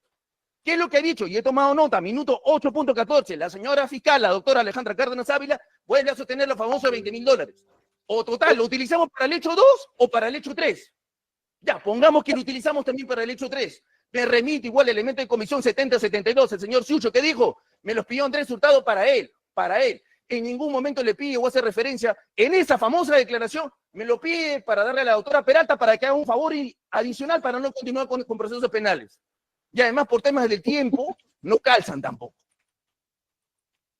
¿Qué es lo que ha dicho? Y he tomado nota, minuto 8.14. La señora fiscal, la doctora Alejandra Cárdenas Ávila, vuelve a sostener los famosos $20.000. O total, ¿lo utilizamos para el hecho 2 o para el hecho 3? Ya, pongamos que lo utilizamos también para el hecho 3. Me remite igual el elemento de comisión 70-72. El señor Sucho, ¿qué dijo? Me los pidió Andrés Hurtado para él. En ningún momento le pide o hace referencia en esa famosa declaración, me lo pide para darle a la doctora Peralta para que haga un favor adicional para no continuar con procesos penales. Y además, por temas del tiempo, no calzan tampoco.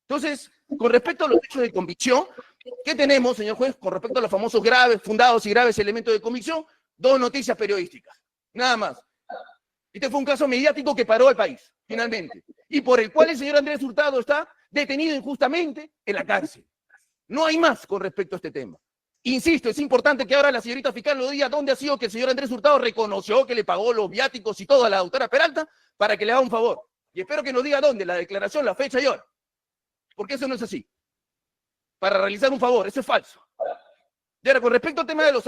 Entonces, con respecto a los hechos de convicción, ¿qué tenemos, señor juez? Con respecto a los famosos fundados y graves elementos de convicción, 2 noticias periodísticas. Nada más. Este fue un caso mediático que paró al país, finalmente, y por el cual el señor Andrés Hurtado está detenido injustamente en la cárcel. No hay más con respecto a este tema. Insisto, es importante que ahora la señorita fiscal lo diga dónde ha sido que el señor Andrés Hurtado reconoció que le pagó los viáticos y todo a la doctora Peralta para que le haga un favor. Y espero que nos diga dónde, la declaración, la fecha y hora. Porque eso no es así. Para realizar un favor, eso es falso. Y ahora, con respecto al tema de los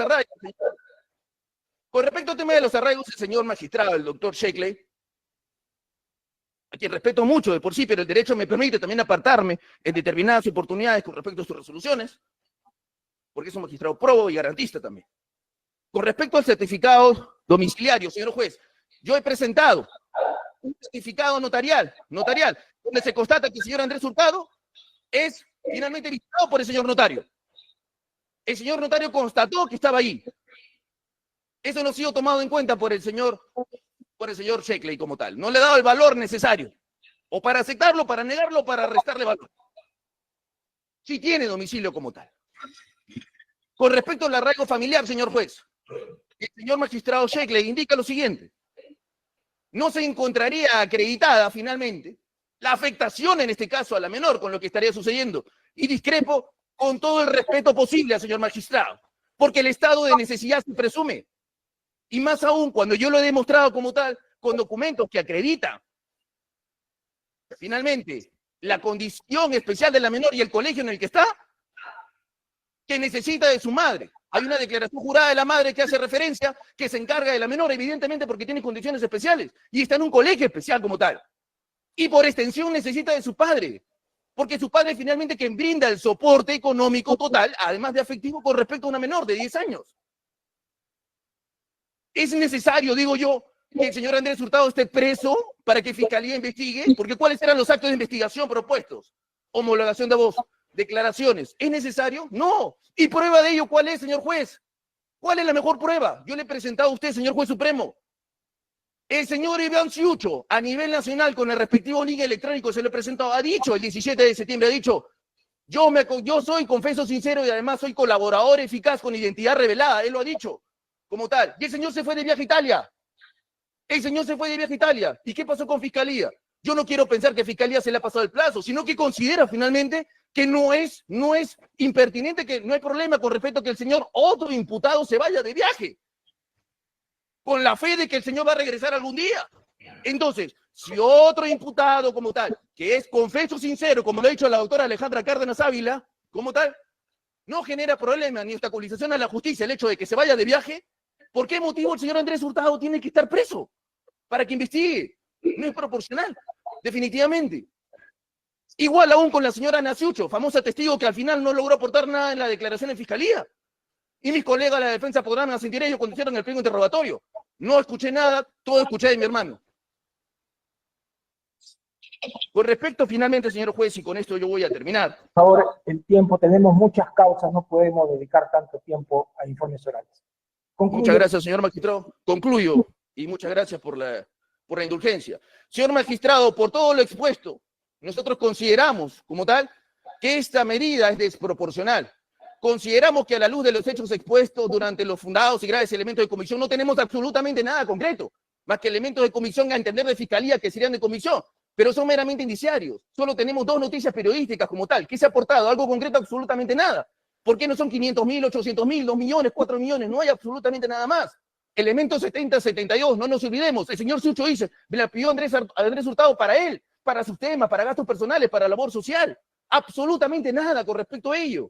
arraigos, el señor magistrado, el doctor Shekley, a quien respeto mucho de por sí, pero el derecho me permite también apartarme en determinadas oportunidades con respecto a sus resoluciones, porque es un magistrado probo y garantista también. Con respecto al certificado domiciliario, señor juez, yo he presentado un certificado notarial, donde se constata que el señor Andrés Hurtado es finalmente visitado por el señor notario. El señor notario constató que estaba ahí. Eso no ha sido tomado en cuenta por el señor Shekley como tal. No le ha dado el valor necesario. O para aceptarlo, para negarlo, o para restarle valor. Sí tiene domicilio como tal. Con respecto al arraigo familiar, señor juez, el señor magistrado Shekley indica lo siguiente. No se encontraría acreditada finalmente la afectación en este caso a la menor con lo que estaría sucediendo. Y discrepo con todo el respeto posible al señor magistrado, porque el estado de necesidad se presume. Y más aún cuando yo lo he demostrado como tal, con documentos que acreditan finalmente la condición especial de la menor y el colegio en el que está, que necesita de su madre. Hay una declaración jurada de la madre que hace referencia, que se encarga de la menor, evidentemente porque tiene condiciones especiales, y está en un colegio especial como tal. Y por extensión necesita de su padre, porque su padre finalmente quien brinda el soporte económico total, además de afectivo, con respecto a una menor de 10 años. Es necesario, digo yo, que el señor Andrés Hurtado esté preso para que Fiscalía investigue, porque ¿cuáles eran los actos de investigación propuestos? Homologación de voz, declaraciones. ¿Es necesario? No. ¿Y prueba de ello cuál es, señor juez? ¿Cuál es la mejor prueba? Yo le he presentado a usted, señor juez supremo. El señor Iván Ciucho, a nivel nacional, con el respectivo link electrónico, se lo he presentado, ha dicho el 17 de septiembre, ha dicho, yo soy confeso sincero y además soy colaborador eficaz con identidad revelada, él lo ha dicho, como tal. Y el señor se fue de viaje a Italia. ¿Y qué pasó con Fiscalía? Yo no quiero pensar que Fiscalía se le ha pasado el plazo, sino que considera finalmente que no es impertinente, que no hay problema con respecto a que el señor otro imputado se vaya de viaje, con la fe de que el señor va a regresar algún día. Entonces, si otro imputado como tal, que es confeso sincero, como lo ha dicho la doctora Alejandra Cárdenas Ávila, como tal, no genera problema ni obstaculización a la justicia el hecho de que se vaya de viaje, ¿por qué motivo el señor Andrés Hurtado tiene que estar preso? Para que investigue. No es proporcional, definitivamente. Igual aún con la señora Ana Ciucho, famosa testigo que al final no logró aportar nada en la declaración en Fiscalía. Y mis colegas de la defensa podrán asentir ello cuando hicieron el pliego interrogatorio. No escuché nada, todo escuché de mi hermano. Con respecto finalmente, señor juez, y con esto yo voy a terminar. Por favor, el tiempo, tenemos muchas causas, no podemos dedicar tanto tiempo a informes orales. Concluyo. Muchas gracias, señor magistrado. Concluyo, y muchas gracias por la indulgencia. Señor magistrado, por todo lo expuesto, nosotros consideramos, como tal, que esta medida es desproporcional. Consideramos que a la luz de los hechos expuestos durante los fundados y graves elementos de comisión no tenemos absolutamente nada concreto, más que elementos de comisión a entender de fiscalía que serían de comisión, pero son meramente indiciarios. Solo tenemos 2 noticias periodísticas como tal. ¿Qué se ha aportado? Algo concreto, absolutamente nada. ¿Por qué no son 500.000, 800.000, 2 millones, 4 millones? No hay absolutamente nada más. Elemento 70, 72, no nos olvidemos. El señor Sucho dice, me la pidió Andrés Hurtado para él, para sus temas, para gastos personales, para labor social. Absolutamente nada con respecto a ello.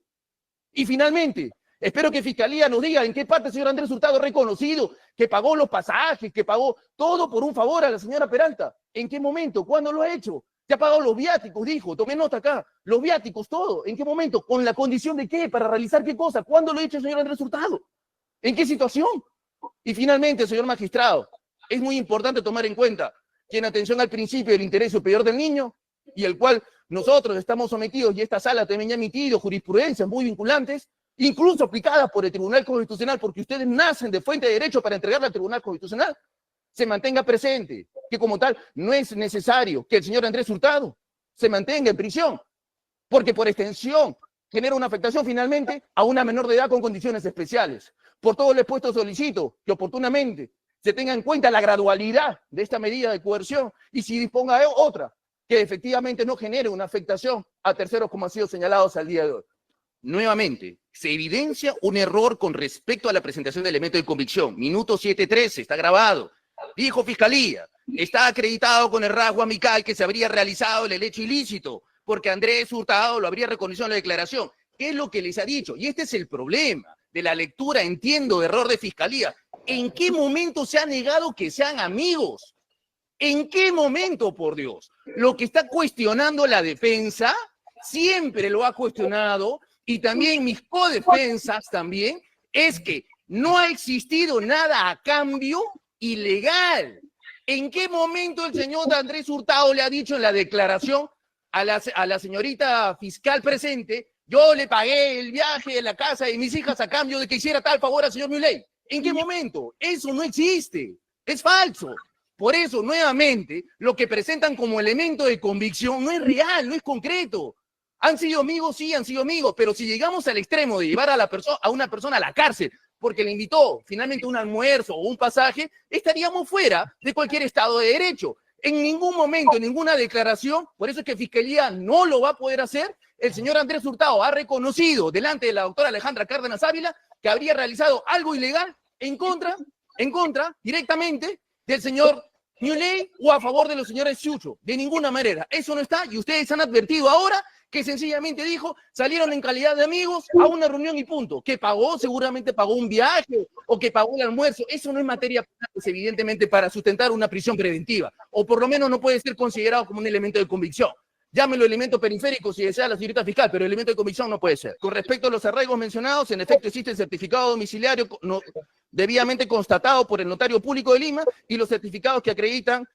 Y finalmente, espero que Fiscalía nos diga en qué parte el señor Andrés Hurtado ha reconocido que pagó los pasajes, que pagó todo por un favor a la señora Peralta. ¿En qué momento? ¿Cuándo lo ha hecho? Se ha pagado los viáticos, dijo, tomé nota acá, los viáticos, todo. ¿En qué momento? ¿Con la condición de qué? ¿Para realizar qué cosa? ¿Cuándo lo ha hecho el señor Andrés Hurtado? ¿En qué situación? Y finalmente, señor magistrado, es muy importante tomar en cuenta que en atención al principio del interés superior del niño, y el cual nosotros estamos sometidos, y esta sala también ha emitido jurisprudencias muy vinculantes, incluso aplicadas por el Tribunal Constitucional, porque ustedes nacen de fuente de derecho para entregarla al Tribunal Constitucional, se mantenga presente que como tal no es necesario que el señor Andrés Hurtado se mantenga en prisión, porque por extensión genera una afectación finalmente a una menor de edad con condiciones especiales. Por todo lo expuesto solicito que oportunamente se tenga en cuenta la gradualidad de esta medida de coerción y si disponga de otra que efectivamente no genere una afectación a terceros como han sido señalados al día de hoy. Nuevamente, se evidencia un error con respecto a la presentación de elementos de convicción. Minuto 7:13, está grabado. Dijo Fiscalía, está acreditado con el rasgo amical que se habría realizado el hecho ilícito, porque Andrés Hurtado lo habría reconocido en la declaración. ¿Qué es lo que les ha dicho? Y este es el problema de la lectura, entiendo, de error de Fiscalía. ¿En qué momento se ha negado que sean amigos? ¿En qué momento, por Dios? Lo que está cuestionando la defensa, siempre lo ha cuestionado, y también mis codefensas también, es que no ha existido nada a cambio ilegal. ¿En qué momento el señor Andrés Hurtado le ha dicho en la declaración a la señorita fiscal presente, yo le pagué el viaje de la casa de mis hijas a cambio de que hiciera tal favor al señor Milei? ¿En qué momento? Eso no existe, es falso. Por eso, nuevamente, lo que presentan como elemento de convicción no es real, no es concreto. ¿Han sido amigos? Sí, han sido amigos, pero si llegamos al extremo de llevar a una persona a la cárcel porque le invitó finalmente un almuerzo o un pasaje, estaríamos fuera de cualquier Estado de Derecho. En ningún momento, en ninguna declaración, por eso es que Fiscalía no lo va a poder hacer, el señor Andrés Hurtado ha reconocido delante de la doctora Alejandra Cárdenas Ávila que habría realizado algo ilegal en contra, directamente, del señor Milei o a favor de los señores Chucho. De ninguna manera. Eso no está y ustedes han advertido ahora que sencillamente dijo, salieron en calidad de amigos a una reunión y punto. Que pagó, seguramente pagó un viaje o que pagó el almuerzo. Eso no es materia penal, evidentemente, para sustentar una prisión preventiva. O por lo menos no puede ser considerado como un elemento de convicción. Llámelo elemento periférico si desea la señorita fiscal, pero elemento de convicción no puede ser. Con respecto a los arraigos mencionados, en efecto existe el certificado domiciliario debidamente constatado por el notario público de Lima y los certificados que acreditan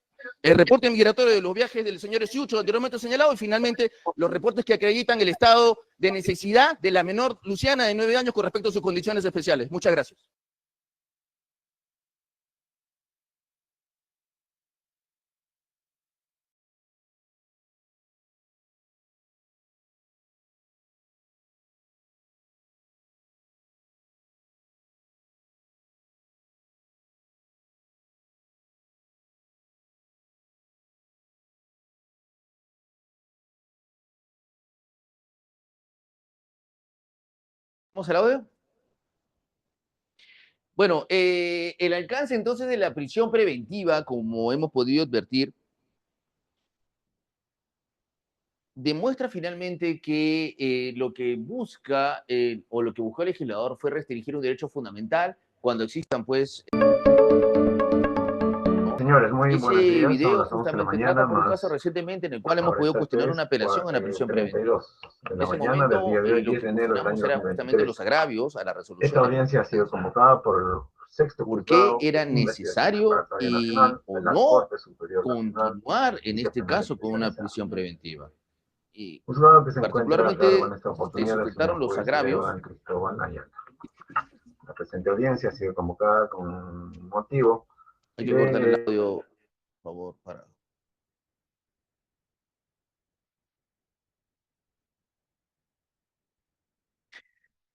el reporte migratorio de los viajes del señor Chucho anteriormente señalado y finalmente los reportes que acreditan el estado de necesidad de la menor Luciana de 9 años con respecto a sus condiciones especiales. Muchas gracias. ¿Vamos al audio? Bueno, el alcance entonces de la prisión preventiva, como hemos podido advertir, demuestra finalmente que lo que busca o lo que buscó el legislador fue restringir un derecho fundamental cuando existan, pues... Señores, muy buenos Ese días. Son video las 11 de la justamente mañana, trata por un más caso recientemente en el cual hemos ahora podido está cuestionar una apelación a la prisión preventiva. 32 de En la ese mañana del día momento de hoy, lo 10 que de enero del cuestionamos año era justamente 2023. los agravios a la resolución. Esta audiencia ha sido convocada por el sexto ¿Por qué juzgado era de investigación necesario preparatoria nacional o de la no Corte Superior Nacional continuar de en Justicia este Penal caso con una Especializada. prisión preventiva? Y Juzgado que se encuentra a cargo en particularmente esta se oportunidad del sustentaron señor los juez agravios. Esteban Cristóbal Ayala. La presente audiencia ha sido convocada con motivo Hay que cortar el de audio, por favor, para...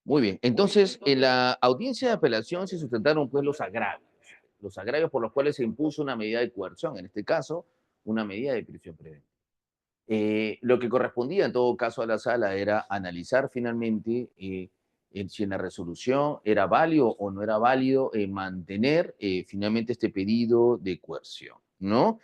Muy bien, entonces en la audiencia de apelación se sustentaron pues los agravios por los cuales se impuso una medida de coerción, en este caso, una medida de prisión preventiva. Lo que correspondía en todo caso a la sala era analizar finalmente si en la resolución era válido o no era válido mantener finalmente este pedido de coerción, ¿no?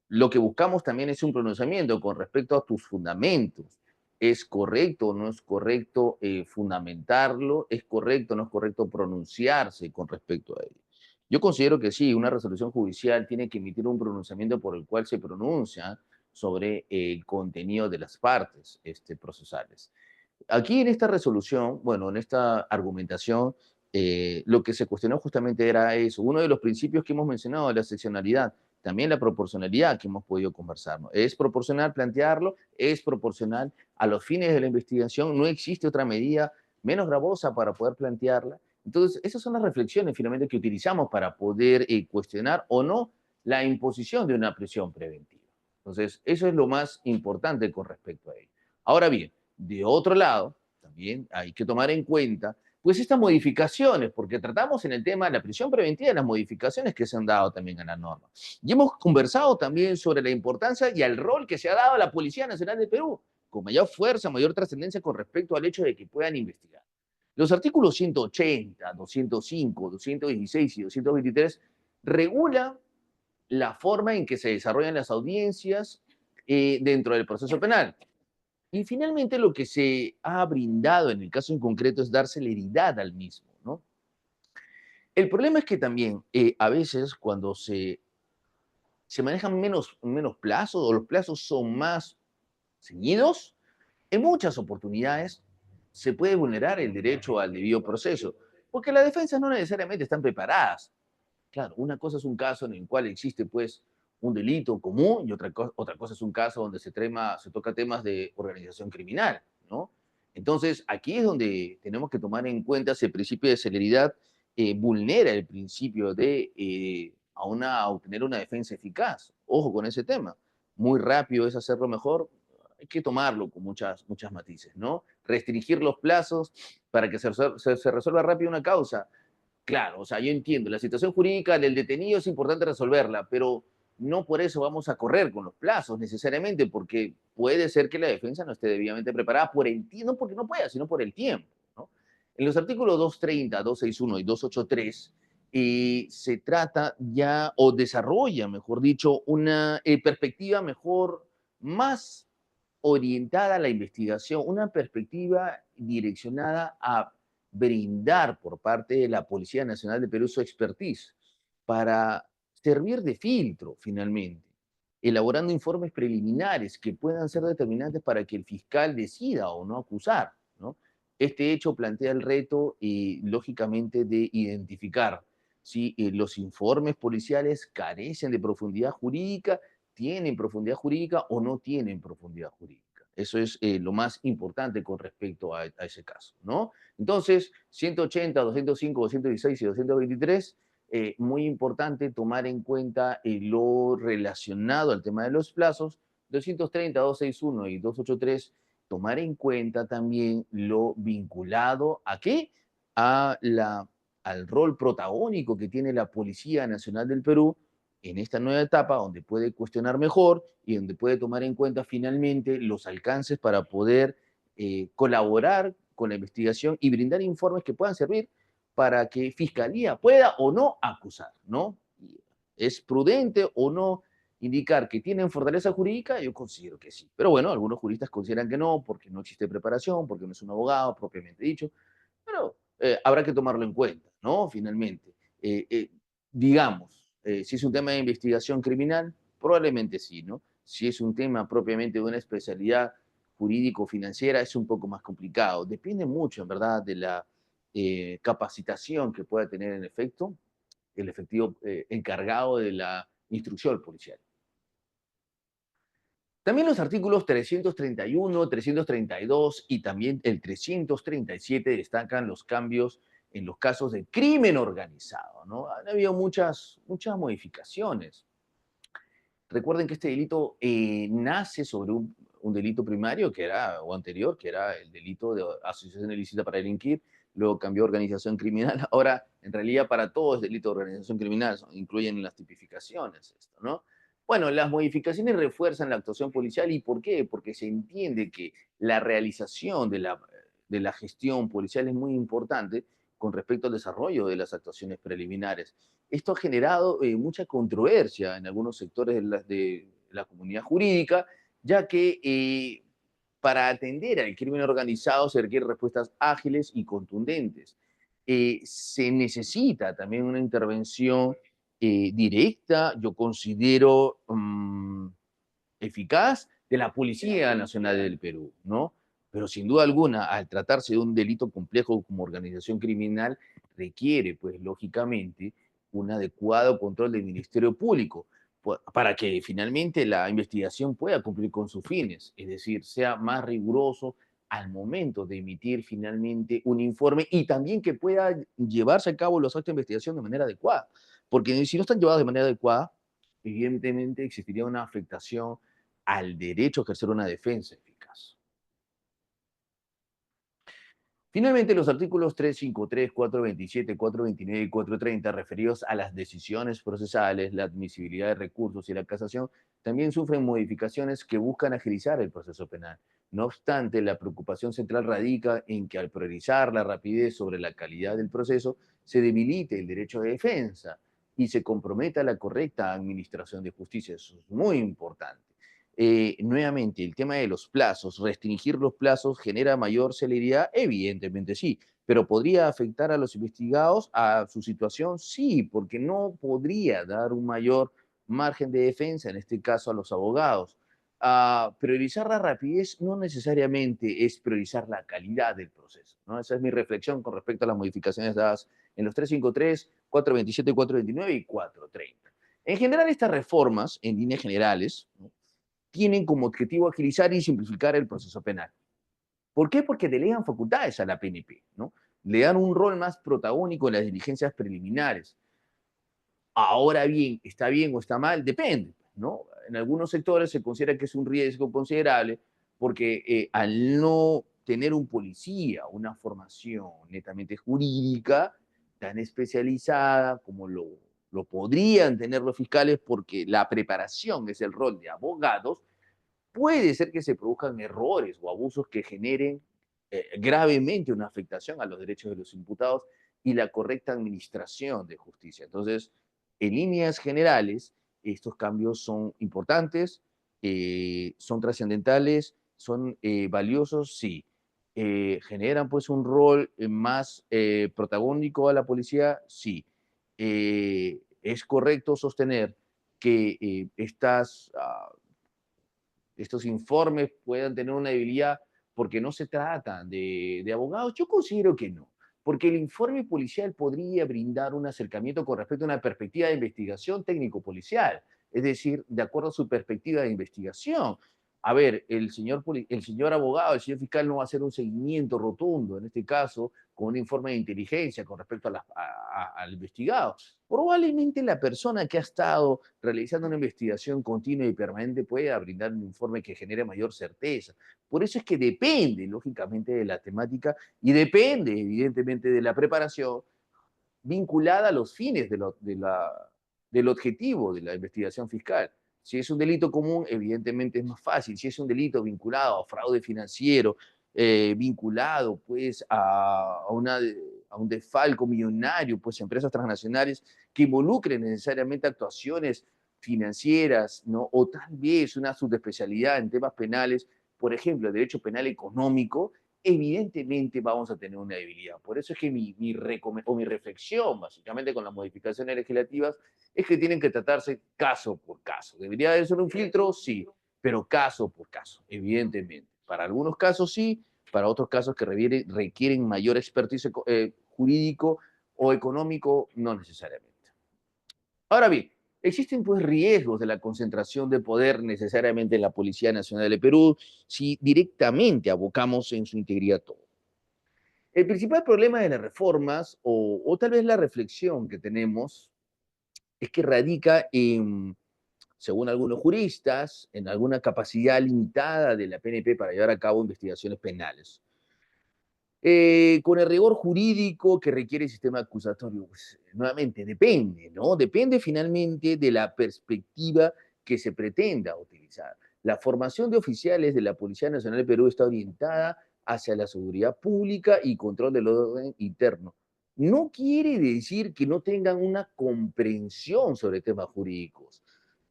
Lo que buscamos también es un pronunciamiento con respecto a tus fundamentos. ¿Es correcto o no es correcto fundamentarlo? ¿Es correcto o no es correcto pronunciarse con respecto a ello? Yo considero que sí, una resolución judicial tiene que emitir un pronunciamiento por el cual se pronuncia sobre el contenido de las partes procesales. Aquí en esta resolución, bueno, en esta argumentación, lo que se cuestionó justamente era eso. Uno de los principios que hemos mencionado, la excepcionalidad, también la proporcionalidad que hemos podido conversar, ¿no? Es proporcional plantearlo, es proporcional a los fines de la investigación, no existe otra medida menos gravosa para poder plantearla. Entonces, esas son las reflexiones finalmente que utilizamos para poder cuestionar o no la imposición de una prisión preventiva. Entonces, eso es lo más importante con respecto a ello. Ahora bien, de otro lado, también hay que tomar en cuenta pues estas modificaciones, porque tratamos en el tema de la prisión preventiva, las modificaciones que se han dado también a la norma. Y hemos conversado también sobre la importancia y el rol que se ha dado a la Policía Nacional de Perú, con mayor fuerza, mayor trascendencia con respecto al hecho de que puedan investigar. Los artículos 180, 205, 216 y 223 regulan la forma en que se desarrollan las audiencias dentro del proceso penal. Y finalmente lo que se ha brindado en el caso en concreto es dar celeridad al mismo, ¿no? El problema es que también a veces cuando se manejan menos plazos o los plazos son más ceñidos, en muchas oportunidades se puede vulnerar el derecho al debido proceso, porque las defensas no necesariamente están preparadas. Claro, una cosa es un caso en el cual existe pues un delito común y otra cosa es un caso donde se toca temas de organización criminal, ¿no? Entonces, aquí es donde tenemos que tomar en cuenta ese principio de celeridad vulnera el principio de a obtener una defensa eficaz. Ojo con ese tema. Muy rápido es hacerlo mejor. Hay que tomarlo con muchas matices, ¿no? Restringir los plazos para que se resuelva rápido una causa. Claro, o sea, yo entiendo, la situación jurídica del detenido es importante resolverla, pero no por eso vamos a correr con los plazos necesariamente, porque puede ser que la defensa no esté debidamente preparada por el tiempo, no porque no pueda, sino por el tiempo, ¿no? En los artículos 230, 261 y 283 se trata ya, o desarrolla, mejor dicho, una perspectiva mejor, más orientada a la investigación, una perspectiva direccionada a brindar por parte de la Policía Nacional de Perú su expertise para servir de filtro, finalmente, elaborando informes preliminares que puedan ser determinantes para que el fiscal decida o no acusar, ¿no? Este hecho plantea el reto, lógicamente, de identificar si los informes policiales carecen de profundidad jurídica, tienen profundidad jurídica o no tienen profundidad jurídica. Eso es lo más importante con respecto a ese caso, ¿no? Entonces, 180, 205, 216 y 223, muy importante tomar en cuenta lo relacionado al tema de los plazos. 230, 261 y 283, tomar en cuenta también lo vinculado a qué, al rol protagónico que tiene la Policía Nacional del Perú en esta nueva etapa, donde puede cuestionar mejor y donde puede tomar en cuenta finalmente los alcances para poder colaborar con la investigación y brindar informes que puedan servir para que Fiscalía pueda o no acusar, ¿no? ¿Es prudente o no indicar que tienen fortaleza jurídica? Yo considero que sí. Pero bueno, algunos juristas consideran que no, porque no existe preparación, porque no es un abogado propiamente dicho. Pero habrá que tomarlo en cuenta, ¿no? Finalmente. Digamos, si es un tema de investigación criminal, probablemente sí, ¿no? Si es un tema propiamente de una especialidad jurídico-financiera, es un poco más complicado. Depende mucho, en verdad, de la capacitación que pueda tener en efecto el efectivo encargado de la instrucción policial. También los artículos 331, 332 y también el 337 destacan los cambios en los casos de crimen organizado, ¿no? Han habido muchas modificaciones. Recuerden que este delito nace sobre un delito primario que era, o anterior, que era el delito de asociación ilícita para delinquir, luego cambió a organización criminal, ahora en realidad para todo es delito de organización criminal, incluyen las tipificaciones esto, ¿no? Bueno, las modificaciones refuerzan la actuación policial. ¿Y por qué? Porque se entiende que la realización de la gestión policial es muy importante con respecto al desarrollo de las actuaciones preliminares. Esto ha generado mucha controversia en algunos sectores de la comunidad jurídica, ya que para atender al crimen organizado se requieren respuestas ágiles y contundentes. Se necesita también una intervención directa, yo considero eficaz, de la Policía Nacional del Perú, ¿no? Pero sin duda alguna, al tratarse de un delito complejo como organización criminal, requiere, pues, lógicamente, un adecuado control del Ministerio Público para que finalmente la investigación pueda cumplir con sus fines, es decir, sea más riguroso al momento de emitir finalmente un informe y también que pueda llevarse a cabo los actos de investigación de manera adecuada. Porque si no están llevados de manera adecuada, evidentemente existiría una afectación al derecho a ejercer una defensa eficaz. Finalmente, los artículos 353, 427, 429 y 430 referidos a las decisiones procesales, la admisibilidad de recursos y la casación también sufren modificaciones que buscan agilizar el proceso penal. No obstante, la preocupación central radica en que al priorizar la rapidez sobre la calidad del proceso, se debilite el derecho de defensa y se comprometa la correcta administración de justicia. Eso es muy importante. Nuevamente, el tema de los plazos, restringir los plazos genera mayor celeridad, evidentemente sí, pero podría afectar a los investigados a su situación, sí, porque no podría dar un mayor margen de defensa, en este caso a los abogados. Priorizar la rapidez no necesariamente es priorizar la calidad del proceso, ¿no? Esa es mi reflexión con respecto a las modificaciones dadas en los 353, 427, 429 y 430. En general, estas reformas, en líneas generales, ¿no?, tienen como objetivo agilizar y simplificar el proceso penal. ¿Por qué? Porque delegan facultades a la PNP, ¿no? Le dan un rol más protagónico en las diligencias preliminares. Ahora bien o está mal? Depende, ¿no? En algunos sectores se considera que es un riesgo considerable porque al no tener un policía, una formación netamente jurídica, tan especializada como lo podrían tener los fiscales, porque la preparación es el rol de abogados, puede ser que se produzcan errores o abusos que generen gravemente una afectación a los derechos de los imputados y la correcta administración de justicia. Entonces, en líneas generales, estos cambios son importantes, son trascendentales, son valiosos, sí. ¿Generan pues un rol más protagónico a la policía? Sí. ¿Es correcto sostener que estos informes puedan tener una debilidad porque no se trata de abogados? Yo considero que no, porque el informe policial podría brindar un acercamiento con respecto a una perspectiva de investigación técnico-policial, es decir, de acuerdo a su perspectiva de investigación. A ver, el señor abogado, el señor fiscal no va a hacer un seguimiento rotundo, en este caso, con un informe de inteligencia con respecto al investigado. Probablemente la persona que ha estado realizando una investigación continua y permanente pueda brindar un informe que genere mayor certeza. Por eso es que depende, lógicamente, de la temática y depende, evidentemente, de la preparación vinculada a los fines del objetivo de la investigación fiscal. Si es un delito común, evidentemente es más fácil. Si es un delito vinculado a fraude financiero, vinculado pues a un desfalco millonario, pues empresas transnacionales que involucren necesariamente actuaciones financieras, ¿no? O tal vez una subespecialidad en temas penales, por ejemplo, el derecho penal económico, evidentemente vamos a tener una debilidad. Por eso es que mi reflexión, básicamente con las modificaciones legislativas, es que tienen que tratarse caso por caso. ¿Debería de ser un filtro? Sí, pero caso por caso, evidentemente. Para algunos casos sí, para otros casos que requieren mayor expertise jurídico o económico, no necesariamente. Ahora bien, existen pues riesgos de la concentración de poder necesariamente en la Policía Nacional de Perú si directamente abocamos en su integridad todo. El principal problema de las reformas, o tal vez la reflexión que tenemos, es que radica en, según algunos juristas, en alguna capacidad limitada de la PNP para llevar a cabo investigaciones penales. Con el rigor jurídico que requiere el sistema acusatorio, pues, nuevamente depende, ¿no? Depende finalmente de la perspectiva que se pretenda utilizar. La formación de oficiales de la Policía Nacional de Perú está orientada hacia la seguridad pública y control del orden interno. No quiere decir que no tengan una comprensión sobre temas jurídicos.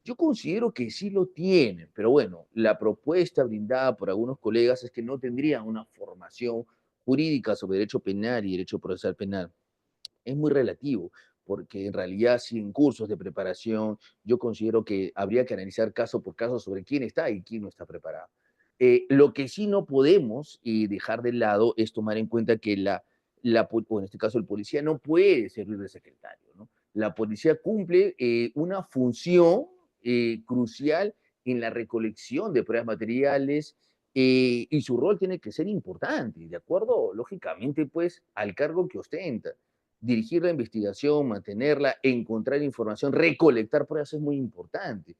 Yo considero que sí lo tienen, pero bueno, la propuesta brindada por algunos colegas es que no tendrían una formación jurídica sobre derecho penal y derecho procesal penal. Es muy relativo, porque en realidad si en cursos de preparación yo considero que habría que analizar caso por caso sobre quién está y quién no está preparado. Lo que sí no podemos dejar de lado es tomar en cuenta que o en este caso el policía no puede servir de secretario, ¿no? La policía cumple una función crucial en la recolección de pruebas materiales, y su rol tiene que ser importante, de acuerdo, lógicamente, pues, al cargo que ostenta. Dirigir la investigación, mantenerla, encontrar información, recolectar pruebas es muy importante.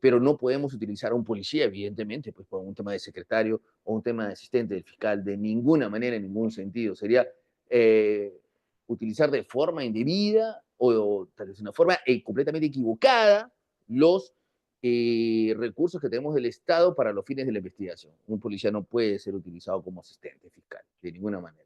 pero no podemos utilizar a un policía, evidentemente, pues por un tema de secretario o un tema de asistente del fiscal, de ninguna manera, en ningún sentido. Sería utilizar de forma indebida o tal vez de una forma completamente equivocada los recursos que tenemos del Estado para los fines de la investigación. Un policía no puede ser utilizado como asistente fiscal, de ninguna manera.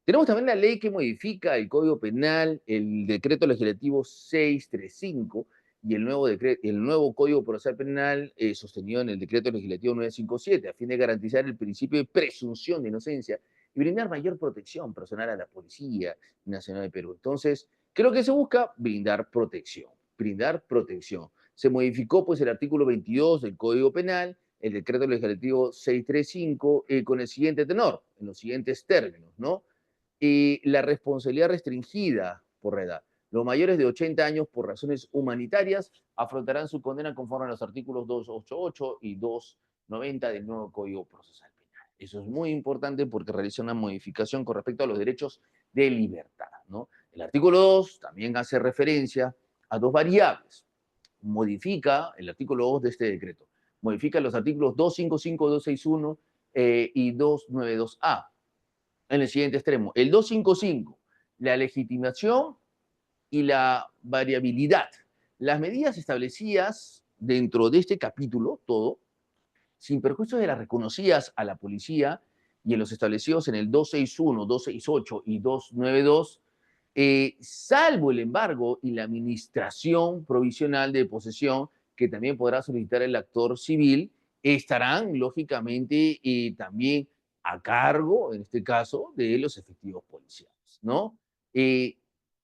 Tenemos también la ley que modifica el Código Penal, el decreto legislativo 635 y el nuevo Código Procesal Penal sostenido en el decreto legislativo 957, a fin de garantizar el principio de presunción de inocencia y brindar mayor protección personal a la Policía Nacional de Perú. Entonces, ¿qué es lo que se busca? Brindar protección, brindar protección. Se modificó pues el artículo 22 del Código Penal, el decreto legislativo 635, con el siguiente tenor, en los siguientes términos, ¿no? La responsabilidad restringida por la edad. Los mayores de 80 años por razones humanitarias afrontarán su condena conforme a los artículos 288 y 290 del nuevo Código Procesal Penal. Eso es muy importante porque realiza una modificación con respecto a los derechos de libertad, ¿no? El artículo 2 también hace referencia a dos variables. Modifica el artículo 2 de este decreto. Modifica los artículos 255, 261 y 292A. En el siguiente extremo. El 255, la legitimación y la variabilidad. Las medidas establecidas dentro de este capítulo, todo, sin perjuicio de las reconocidas a la policía y en los establecidos en el 261, 268 y 292, salvo el embargo y la administración provisional de posesión, que también podrá solicitar el actor civil, estarán, lógicamente, también a cargo, en este caso, de los efectivos policiales, ¿no?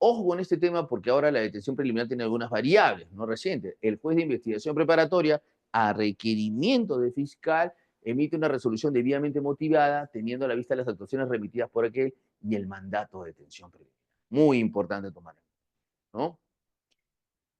Ojo con este tema porque ahora la detención preliminar tiene algunas variables, ¿no? Recientes. El juez de investigación preparatoria, a requerimiento del fiscal, emite una resolución debidamente motivada, teniendo a la vista las actuaciones remitidas por aquel y el mandato de detención preliminar. Muy importante tomar en cuenta, ¿no?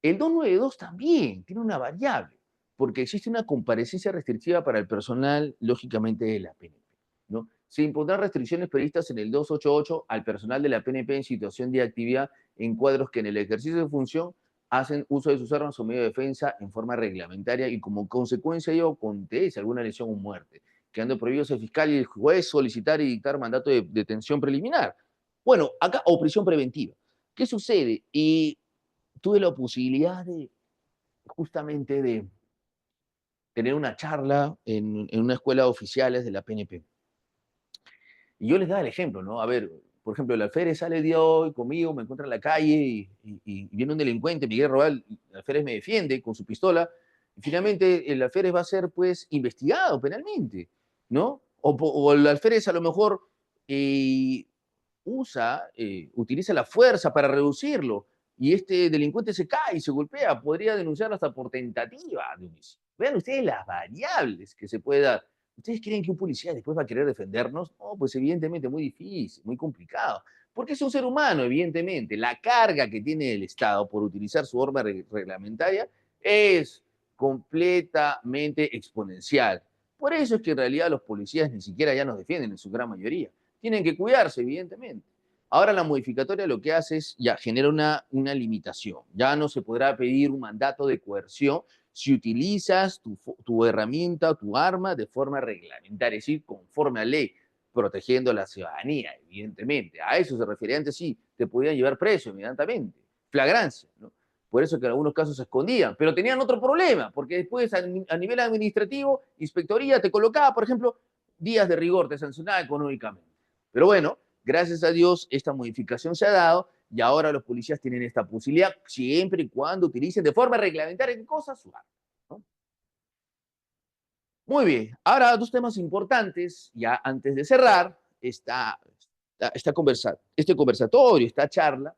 El 292 también tiene una variable, porque existe una comparecencia restrictiva para el personal, lógicamente, de la PNP, ¿no? Se impondrán restricciones previstas en el 288 al personal de la PNP en situación de actividad en cuadros que en el ejercicio de función hacen uso de sus armas o medio de defensa en forma reglamentaria y como consecuencia de ello acontece alguna lesión o muerte, quedando prohibidos el fiscal y el juez solicitar y dictar mandato de detención preliminar. Bueno, acá, o prisión preventiva. ¿Qué sucede? Y tuve la posibilidad de, justamente, de tener una charla en una escuela de oficiales de la PNP. Y yo les daba el ejemplo, ¿no? A ver, por ejemplo, el alférez sale el día de hoy conmigo, me encuentra en la calle y viene un delincuente, me quiere robar, el alférez me defiende con su pistola, y finalmente el alférez va a ser, pues, investigado penalmente, ¿no? O el alférez a lo mejor utiliza la fuerza para reducirlo, y este delincuente se cae y se golpea, podría denunciarlo hasta por tentativa de homicidio. Vean ustedes las variables que se puede dar. ¿Ustedes creen que un policía después va a querer defendernos? No, pues evidentemente muy difícil, muy complicado. Porque es un ser humano, evidentemente. La carga que tiene el Estado por utilizar su norma reglamentaria es completamente exponencial. Por eso es que en realidad los policías ni siquiera ya nos defienden en su gran mayoría. Tienen que cuidarse, evidentemente. Ahora la modificatoria lo que hace es ya genera una limitación. Ya no se podrá pedir un mandato de coerción si utilizas tu herramienta, tu arma de forma reglamentaria, es decir, conforme a ley, protegiendo a la ciudadanía, evidentemente. A eso se refiere. Antes sí, te podían llevar preso inmediatamente, flagrancia, ¿no? Por eso que en algunos casos se escondían, pero tenían otro problema, porque después a nivel administrativo, inspectoría te colocaba, por ejemplo, días de rigor, te sancionaba económicamente. Pero bueno, gracias a Dios esta modificación se ha dado y ahora los policías tienen esta posibilidad siempre y cuando utilicen de forma reglamentaria ¿qué cosa? Su arma, ¿no? Muy bien, ahora dos temas importantes, ya antes de cerrar este conversatorio, esta charla.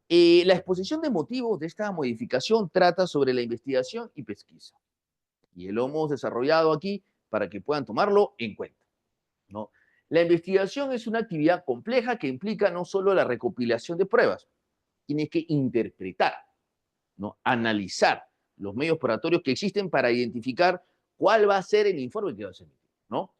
La exposición de motivos de esta modificación trata sobre la investigación y pesquisa. Y lo hemos desarrollado aquí para que puedan tomarlo en cuenta, ¿no? La investigación es una actividad compleja que implica no solo la recopilación de pruebas, tienes que interpretar, ¿no? Analizar los medios probatorios que existen para identificar cuál va a ser el informe que va a ser emitido, ¿no?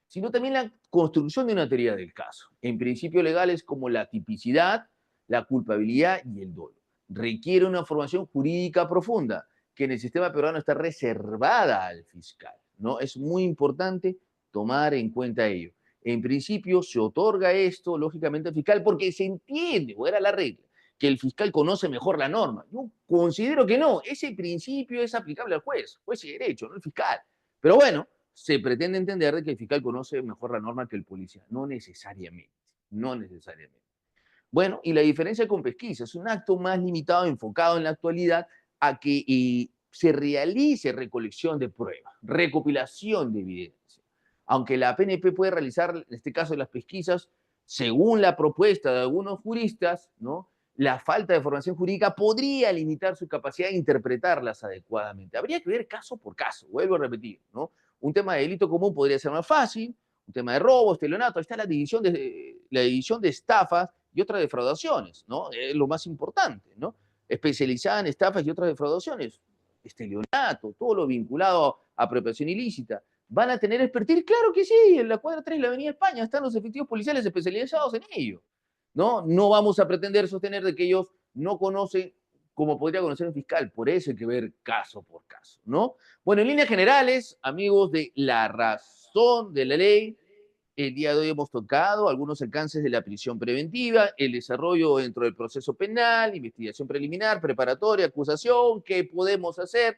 Sino también la construcción de una teoría del caso, en principios legales como la tipicidad, la culpabilidad y el dolo. Requiere una formación jurídica profunda que en el sistema peruano está reservada al fiscal, ¿no? Es muy importante tomar en cuenta ello. En principio se otorga esto, lógicamente, al fiscal porque se entiende, o era la regla, que el fiscal conoce mejor la norma. Yo considero que no, ese principio es aplicable al juez y derecho, no al fiscal. Pero bueno, se pretende entender de que el fiscal conoce mejor la norma que el policía. No necesariamente, no necesariamente. Bueno, y la diferencia con pesquisa es un acto más limitado, enfocado en la actualidad a que se realice recolección de pruebas, recopilación de evidencia. Aunque la PNP puede realizar, en este caso, las pesquisas, según la propuesta de algunos juristas, ¿no? La falta de formación jurídica podría limitar su capacidad de interpretarlas adecuadamente. Habría que ver caso por caso, vuelvo a repetir, ¿no? Un tema de delito común podría ser más fácil, un tema de robo, estelionato, ahí está la división de estafas y otras defraudaciones, ¿no? Es lo más importante, ¿no? Especializada en estafas y otras defraudaciones, estelionato, todo lo vinculado a apropiación ilícita. ¿Van a tener expertise? Claro que sí, en la cuadra 3 de la Avenida España están los efectivos policiales especializados en ello, ¿no? No vamos a pretender sostener de que ellos no conocen como podría conocer un fiscal, por eso hay que ver caso por caso, ¿no? Bueno, en líneas generales, amigos de La Razón de la Ley, el día de hoy hemos tocado algunos alcances de la prisión preventiva, el desarrollo dentro del proceso penal, investigación preliminar, preparatoria, acusación, qué podemos hacer,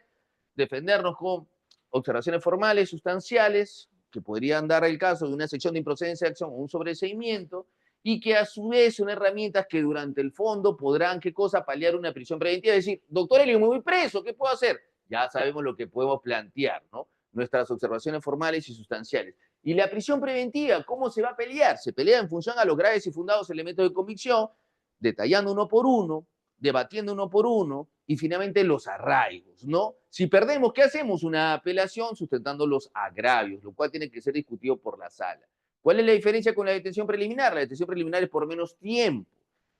defendernos con observaciones formales, sustanciales, que podrían dar el caso de una sección de improcedencia de acción o un sobreseimiento, y que a su vez son herramientas que durante el fondo podrán, ¿qué cosa? Paliar una prisión preventiva, es decir, doctor Elio, me voy preso, ¿qué puedo hacer? Ya sabemos lo que podemos plantear, ¿no? Nuestras observaciones formales y sustanciales. Y la prisión preventiva, ¿cómo se va a pelear? Se pelea en función a los graves y fundados elementos de convicción, detallando uno por uno, debatiendo uno por uno, y finalmente los arraigos, ¿no? Si perdemos, ¿qué hacemos? Una apelación sustentando los agravios, lo cual tiene que ser discutido por la sala. ¿Cuál es la diferencia con la detención preliminar? La detención preliminar es por menos tiempo.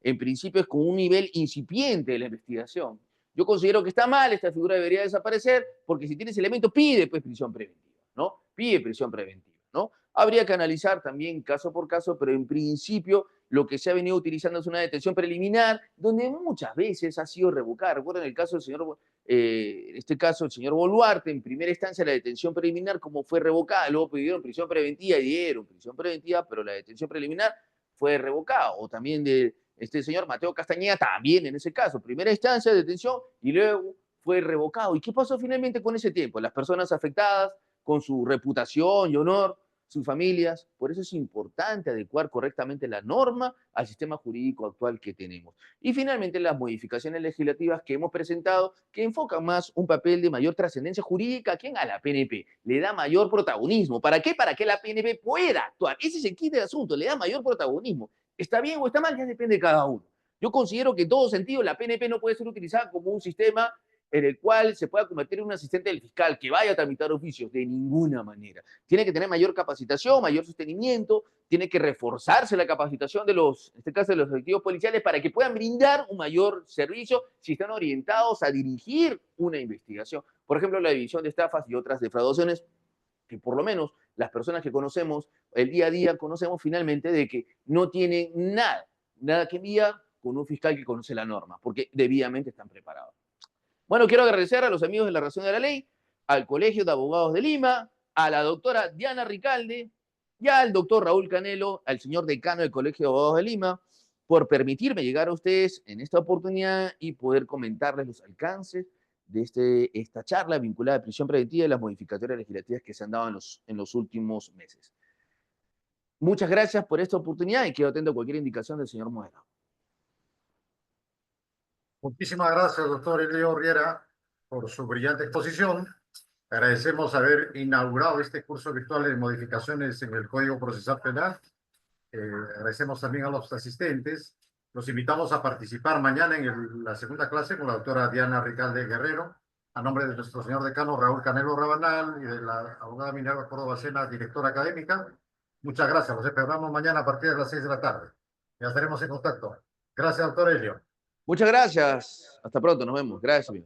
En principio es con un nivel incipiente de la investigación. Yo considero que está mal, esta figura debería desaparecer, porque si tienes elementos, pide pues prisión preventiva, ¿no? Pide prisión preventiva, ¿no? Habría que analizar también caso por caso, pero en principio lo que se ha venido utilizando es una detención preliminar, donde muchas veces ha sido revocada. Recuerden el caso del señor, en este caso el señor Boluarte, en primera instancia la detención preliminar, como fue revocada, luego pidieron prisión preventiva y dieron prisión preventiva, pero la detención preliminar fue revocada. O también de este señor Mateo Castañeda, también en ese caso, primera instancia de detención y luego fue revocado. ¿Y qué pasó finalmente con ese tiempo? Las personas afectadas, con su reputación y honor, sus familias. Por eso es importante adecuar correctamente la norma al sistema jurídico actual que tenemos. Y finalmente las modificaciones legislativas que hemos presentado, que enfocan más un papel de mayor trascendencia jurídica. ¿A quién? A la PNP. Le da mayor protagonismo. ¿Para qué? Para que la PNP pueda actuar. Ese es el kit del asunto, le da mayor protagonismo. ¿Está bien o está mal? Ya depende de cada uno. Yo considero que en todo sentido la PNP no puede ser utilizada como un sistema en el cual se pueda convertir en un asistente del fiscal que vaya a tramitar oficios, de ninguna manera. Tiene que tener mayor capacitación, mayor sostenimiento, tiene que reforzarse la capacitación de los, en este caso de los efectivos policiales, para que puedan brindar un mayor servicio si están orientados a dirigir una investigación. Por ejemplo, la división de estafas y otras defraudaciones, que por lo menos las personas que conocemos el día a día, conocemos finalmente de que no tienen nada que enviar con un fiscal que conoce la norma, porque debidamente están preparados. Bueno, quiero agradecer a los amigos de La Razón de la Ley, al Colegio de Abogados de Lima, a la doctora Diana Ricalde y al doctor Raúl Canelo, al señor decano del Colegio de Abogados de Lima, por permitirme llegar a ustedes en esta oportunidad y poder comentarles los alcances de esta charla vinculada a prisión preventiva y las modificatorias legislativas que se han dado en los últimos meses. Muchas gracias por esta oportunidad y quedo atento a cualquier indicación del señor moderador. Muchísimas gracias, doctor Elio Riera, por su brillante exposición. Agradecemos haber inaugurado este curso virtual de modificaciones en el Código Procesal Penal. Agradecemos también a los asistentes. Los invitamos a participar mañana en la segunda clase con la doctora Diana Ricalde Guerrero, a nombre de nuestro señor decano Raúl Canelo Rabanal y de la abogada Minerva Córdoba Sena, directora académica. Muchas gracias. Los esperamos mañana a partir de las 6 de la tarde. Ya estaremos en contacto. Gracias, doctor Elio. Muchas gracias. Hasta pronto. Nos vemos. Gracias, amigo.